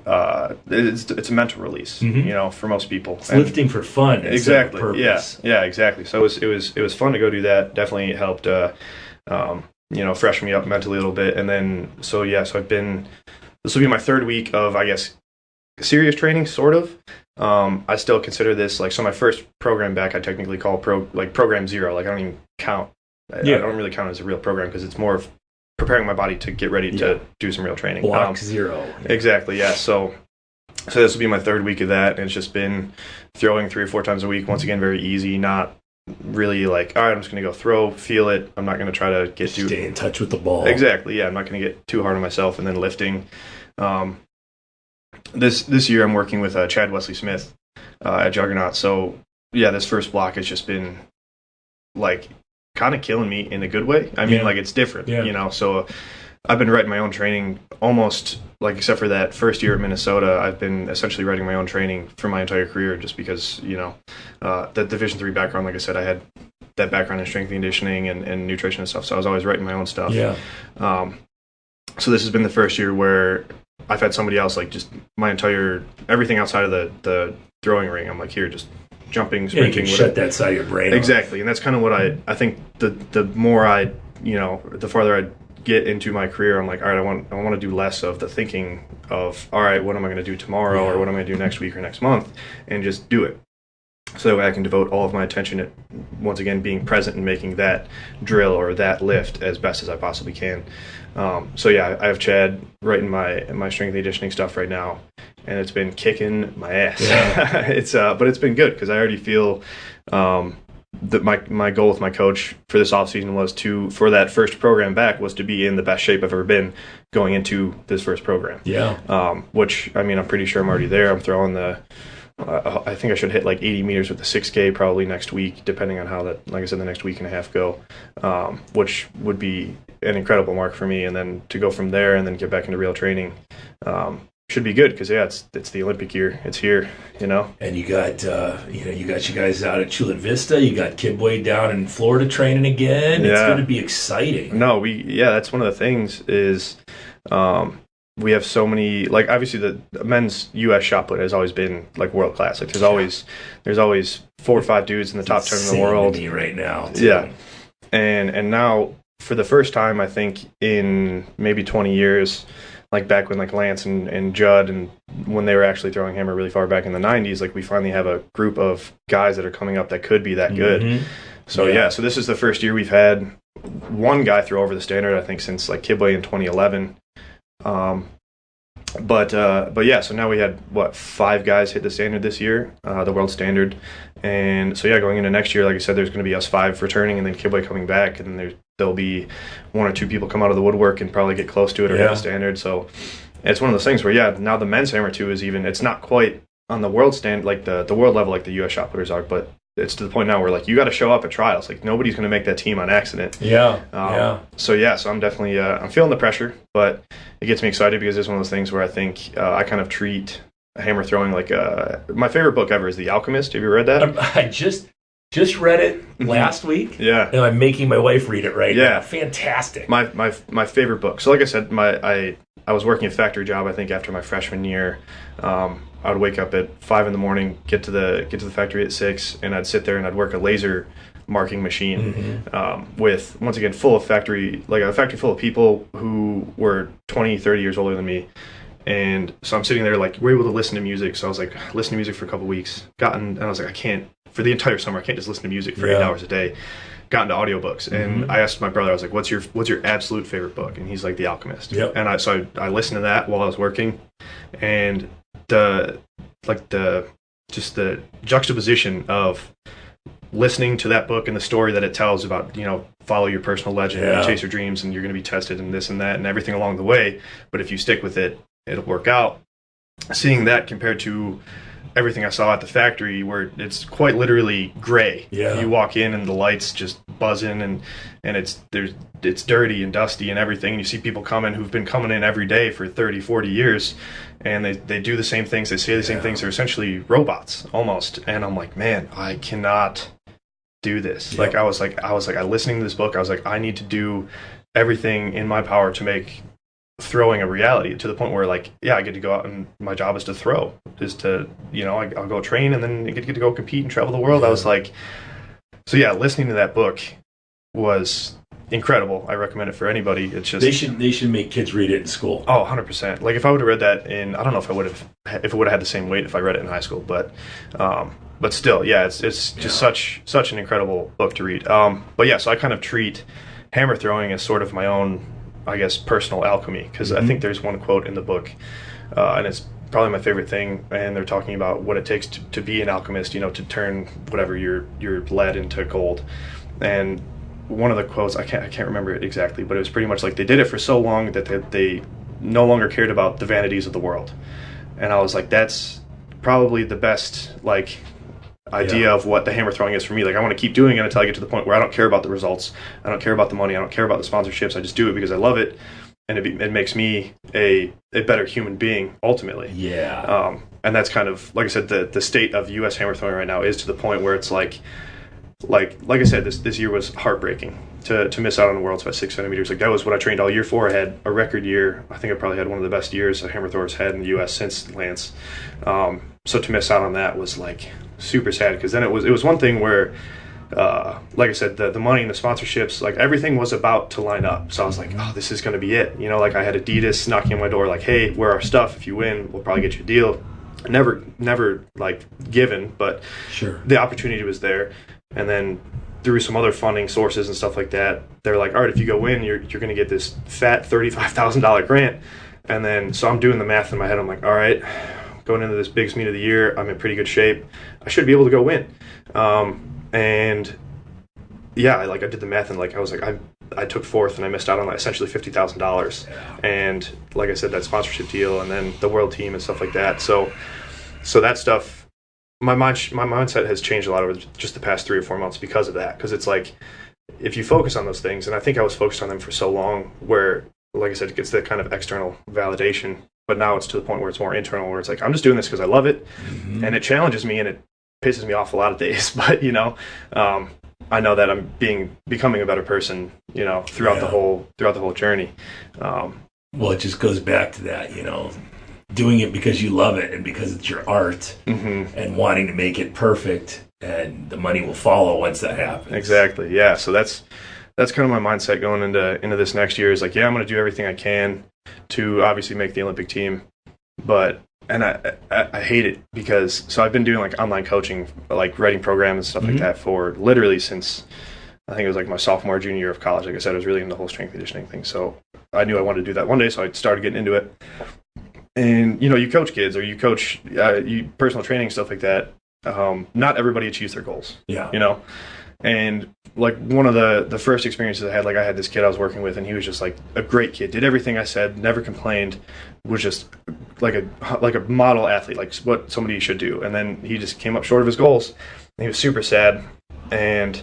It's a mental release, for most people. It's lifting for fun. Exactly. Purpose. Yeah, exactly. So it was fun to go do that. Definitely helped. Freshen me up mentally a little bit. And then, so this will be my third week of, I guess, serious training, sort of. I still consider this, like, so my first program back, I technically call program 0. Like, I don't even count. I don't really count it as a real program because it's more of preparing my body to get ready to do some real training. Block 0. Exactly, yeah. So this will be my third week of that, and it's just been throwing 3 or 4 times a week. Once again, very easy, not really like, all right, I'm just going to go throw, feel it. I'm not going to try to get too... Stay in touch with the ball. Exactly, yeah. I'm not going to get too hard on myself. And then lifting. This year I'm working with Chad Wesley Smith at Juggernaut. So, yeah, this first block has just been, like, kind of killing me in a good way. I mean, like, it's different, So I've been writing my own training almost, like, except for that first year at Minnesota, I've been essentially writing my own training for my entire career just because, the Division III background, like I said, I had that background in strength and conditioning and nutrition and stuff, so I was always writing my own stuff. Yeah. So this has been the first year where I've had somebody else, like, just my entire, everything outside of the throwing ring, I'm like, here, just jumping, sprinting. You can shut that side of your brain Exactly, and that's kind of what I think the more I, the farther I get into my career, I'm like, all right, I want to do less of the thinking of, all right, what am I going to do tomorrow or what am I going to do next week or next month, and just do it. So that way I can devote all of my attention at, once again, being present and making that drill or that lift as best as I possibly can. So yeah, I have Chad writing my strength and conditioning stuff right now, and it's been kicking my ass. Yeah. But it's been good because I already feel that my goal with my coach for this offseason was for that first program back was to be in the best shape I've ever been going into this first program. Yeah. Which, I mean, I'm pretty sure I'm already there. I'm throwing I think I should hit like 80 meters with the 6K probably next week, depending on how that, like I said, the next week and a half go, which would be an incredible mark for me. And then to go from there and then get back into real training should be good because, yeah, it's the Olympic year. It's here, And you got, you guys out at Chula Vista. You got Kidway down in Florida training again. It's going to be exciting. No, that's one of the things is we have so many, like, obviously the men's U.S. shot put has always been like world class. Like there's always 4 or 5 dudes in the top 10 in the world. To me right now, too. Yeah, and now for the first time I think in maybe 20 years, like back when like Lance and Judd and when they were actually throwing hammer really far back in the 90s, like we finally have a group of guys that are coming up that could be that good. Mm-hmm. So so this is the first year we've had one guy throw over the standard, I think, since like Kidway in 2011. But yeah, so now we had 5 guys hit the standard this year, the world standard, and so yeah, going into next year, like I said, there's going to be us 5 returning, and then Kidway coming back, and then there'll be 1 or 2 people come out of the woodwork and probably get close to it or hit the standard. So it's one of those things where now the men's hammer too is it's not quite on the world stand like the world level like the U.S. shot putters are, but it's to the point now where like you got to show up at trials. Like nobody's going to make that team on accident. So I'm definitely I'm feeling the pressure, but it gets me excited because it's one of those things where I think I kind of treat hammer throwing like my favorite book ever is The Alchemist. Have you read that? I just read it last week. Yeah, and I'm making my wife read it right now. Fantastic. My favorite book. So like I said, I was working a factory job. I think after my freshman year. I would wake up at 5 in the morning, get to the factory at 6, and I'd sit there and I'd work a laser marking machine with, once again, a factory full of people who were 20, 30 years older than me. And so I'm sitting there like, we're able to listen to music. So I was like, listen to music for a couple of weeks. And I was like, I can't, for the entire summer, I can't just listen to music for 8 hours a day. Got into audiobooks, and I asked my brother, I was like, what's your absolute favorite book? And he's like, The Alchemist. Yep. And I listened to that while I was working, and the just the juxtaposition of listening to that book and the story that it tells about, follow your personal legend and chase your dreams, and you're going to be tested and this and that and everything along the way. But if you stick with it, it'll work out. Seeing that compared to everything I saw at the factory, where it's quite literally gray. Yeah. You walk in and the lights just buzzing, and it's dirty and dusty and everything. And you see people who've been coming in every day for 30, 40 years, and they do the same things, they say the same things. They're essentially robots almost. And I'm like, man, I cannot do this. Yep. I was listening to this book, I was like, I need to do everything in my power to make throwing a reality, to the point where I get to go out and my job is to throw, I'll go train and then get to go compete and travel the world. I was like, so yeah, listening to that book was incredible. I recommend it for anybody. It's just they should make kids read it in school. Oh, 100%. Like if I would have read that I don't know if it would have had the same weight if I read it in high school, but still, yeah, it's just such an incredible book to read. But yeah, so I kind of treat hammer throwing as sort of my own, I guess, personal alchemy, because I think there's one quote in the book, and it's probably my favorite thing, and they're talking about what it takes to be an alchemist, to turn whatever your lead into gold. And one of the quotes, I can't remember it exactly, but it was pretty much like they did it for so long that they no longer cared about the vanities of the world. And I was like, that's probably the best idea of what the hammer throwing is for me. I want to keep doing it until I get to the point where I don't care about the results, I don't care about the money, I don't care about the sponsorships. I just do it because I love it, and it makes me a better human being ultimately. Yeah. And that's kind of, like I said, the state of U.S. hammer throwing right now is to the point where it's like I said, this year was heartbreaking to miss out on the worlds by 6 centimeters. That was what I trained all year for. I had a record year. I think I probably had one of the best years a hammer thrower's had in the U.S. since Lance. So to miss out on that was super sad, because then it was one thing where, like I said, the money and the sponsorships, everything was about to line up. So I was like, oh, this is going to be it. I had Adidas knocking on my door hey, wear our stuff. If you win, we'll probably get you a deal. Never given, but sure, the opportunity was there. And then through some other funding sources and stuff like that, they're like, all right, if you go in, you're going to get this fat $35,000 grant. And then, so I'm doing the math in my head. I'm like, all right, going into this biggest meet of the year, I'm in pretty good shape. I should be able to go win. And yeah, I did the math, and I was like, I took fourth, and I missed out on essentially $50,000. And like I said, that sponsorship deal, and then the world team and stuff like that. So that stuff, my mindset has changed a lot over just the past 3 or 4 months because of that. Because it's if you focus on those things, and I think I was focused on them for so long, where, like I said, it gets that kind of external validation. But now it's to the point where it's more internal, where it's I'm just doing this because I love it, and it challenges me, and it pisses me off a lot of days. But I know that I'm becoming a better person, throughout the whole journey. Well, it just goes back to that, doing it because you love it and because it's your art, and wanting to make it perfect, and the money will follow once that happens. Exactly. Yeah. So that's kind of my mindset going into this next year is I'm going to do everything I can to obviously make the Olympic team, and I hate it because, so I've been doing online coaching, writing programs and stuff like that for literally since I think it was my sophomore, junior year of college. Like I said, I was really into the whole strength conditioning thing. So I knew I wanted to do that one day. So I started getting into it. And, you coach kids, or you coach you personal training, stuff like that. Not everybody achieves their goals. Yeah. And one of the first experiences I had, I had this kid I was working with, and he was just a great kid, did everything I said, never complained, was just like a model athlete, what somebody should do. And then he just came up short of his goals, and he was super sad. And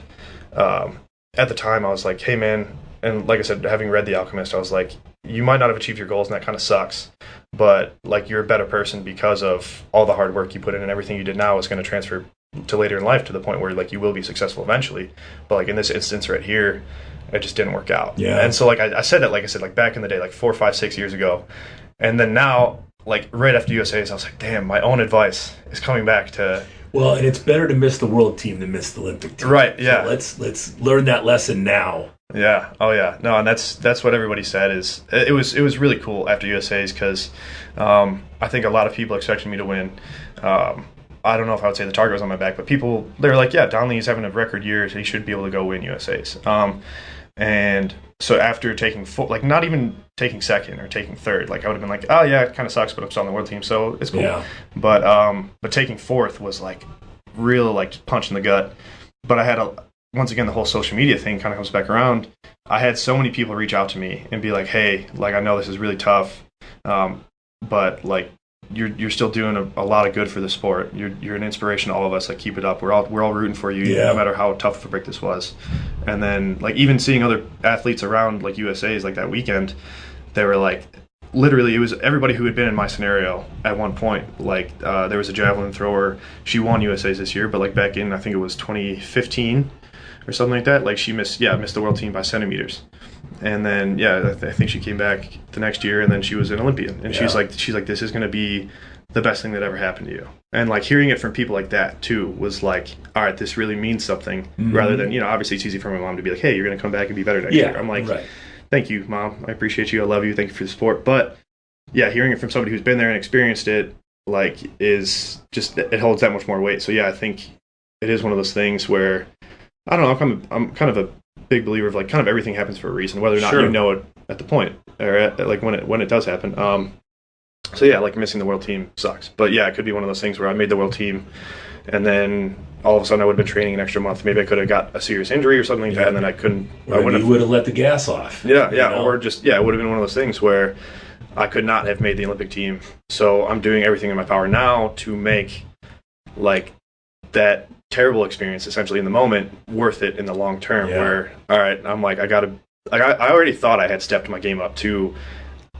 at the time I was like, hey man, and like I said, having read The Alchemist, I was like, you might not have achieved your goals, and that kind of sucks, but you're a better person because of all the hard work you put in, and everything you did now is going to transfer to later in life, to the point where you will be successful eventually. But in this instance right here, it just didn't work out. Yeah. And so I said that back in the day, 4, 5, 6 years ago, and then now right after USA's, I was like, damn, my own advice is coming back to. Well, and it's better to miss the world team than miss the Olympic team. Right. Yeah. So let's learn that lesson now. Yeah. Oh yeah. No, and that's what everybody said. Is it was really cool after USA's, because I think a lot of people expected me to win. I don't know if I would say the target was on my back, but people, they were like, yeah, Donnelly's having a record year, so he should be able to go win USA's. And So after taking like not even taking second or taking third, like I would have been like, oh yeah, it kind of sucks, but I'm still on the world team, so it's cool. Yeah. But taking fourth was like real like punch in the gut. But I had once again, the whole social media thing kind of comes back around. I had so many people reach out to me and be like, hey, like I know this is really tough, but like you're still doing a lot of good for the sport. You're an inspiration to all of us. Like keep it up. We're all rooting for you, no matter how tough of a break this was. And then like even seeing other athletes around like USA's like that weekend, they were like, literally it was everybody who had been in my scenario at one point. Like there was a javelin thrower. She won USA's this year, but like back in I think it was 2015 or something like that. Like she missed the world team by centimeters. And then I think she came back the next year, and then she was an Olympian. And she's like, this is going to be the best thing that ever happened to you. And like hearing it from people like that too was like, all right, this really means something. Mm-hmm. Rather than obviously it's easy for my mom to be like, hey, you're going to come back and be better next year. I'm like, right. Thank you, Mom. I appreciate you. I love you. Thank you for the support. But yeah, hearing it from somebody who's been there and experienced it, like, is just, it holds that much more weight. So yeah, I think it is one of those things where I don't know. I'm kind of a big believer of like kind of everything happens for a reason, whether or not you know it at the point or like when it does happen. So yeah, like missing the world team sucks, but yeah, it could be one of those things where I made the world team, and then all of a sudden I would have been training an extra month. Maybe I could have got a serious injury or something like that, and then I couldn't. Or you would have let the gas off. Yeah, or just it would have been one of those things where I could not have made the Olympic team. So I'm doing everything in my power now to make like that terrible experience essentially in the moment worth it in the long term. Where all right, I'm like I already thought I had stepped my game up to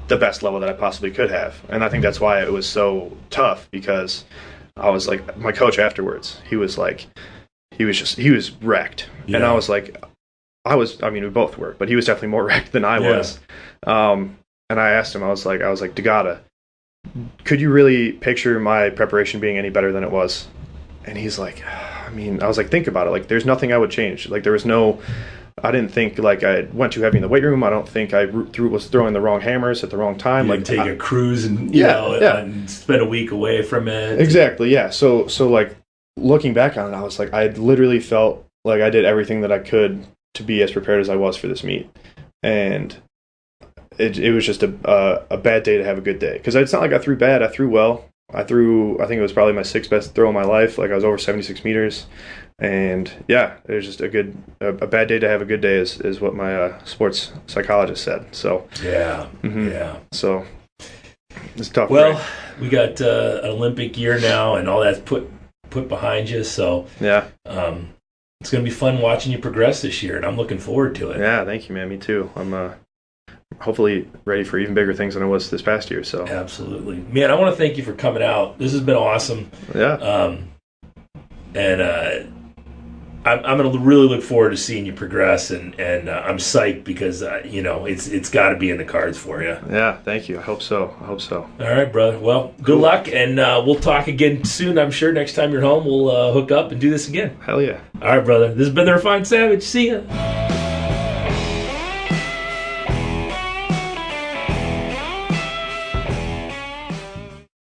the best level that I possibly could have, and I think that's why it was so tough, because I was like, my coach afterwards, he was wrecked, and I was like, I mean we both were, but he was definitely more wrecked than I was. And I asked him, I was like Dagata, could you really picture my preparation being any better than it was? And he's like, I mean, I was like, think about it. Like, there's nothing I would change. Like, I didn't think like I went too heavy in the weight room. I don't think I was throwing the wrong hammers at the wrong time. Like take a cruise and and spend a week away from it. Exactly. Yeah. So like looking back on it, I was like, I literally felt like I did everything that I could to be as prepared as I was for this meet, and it was just a bad day to have a good day, because it's not like I threw bad. I threw well. I think it was probably my sixth best throw of my life. Like I was over 76 meters. And yeah, it was just a bad day to have a good day is what my sports psychologist said. So yeah. So it's tough. Well, right? We got an Olympic year now, and all that's put behind you. So yeah, it's gonna be fun watching you progress this year, and I'm looking forward to it. Yeah, thank you, man. Me too. I'm hopefully ready for even bigger things than I was this past year. So absolutely, man. I want to thank you for coming out. This has been awesome. Yeah. I'm going to really look forward to seeing you progress, and I'm psyched because it's got to be in the cards for you. Yeah, thank you. I hope so. All right, brother. Well, good luck, and we'll talk again soon. I'm sure next time you're home, we'll hook up and do this again. Hell yeah. All right, brother. This has been the Refined Savage. See ya.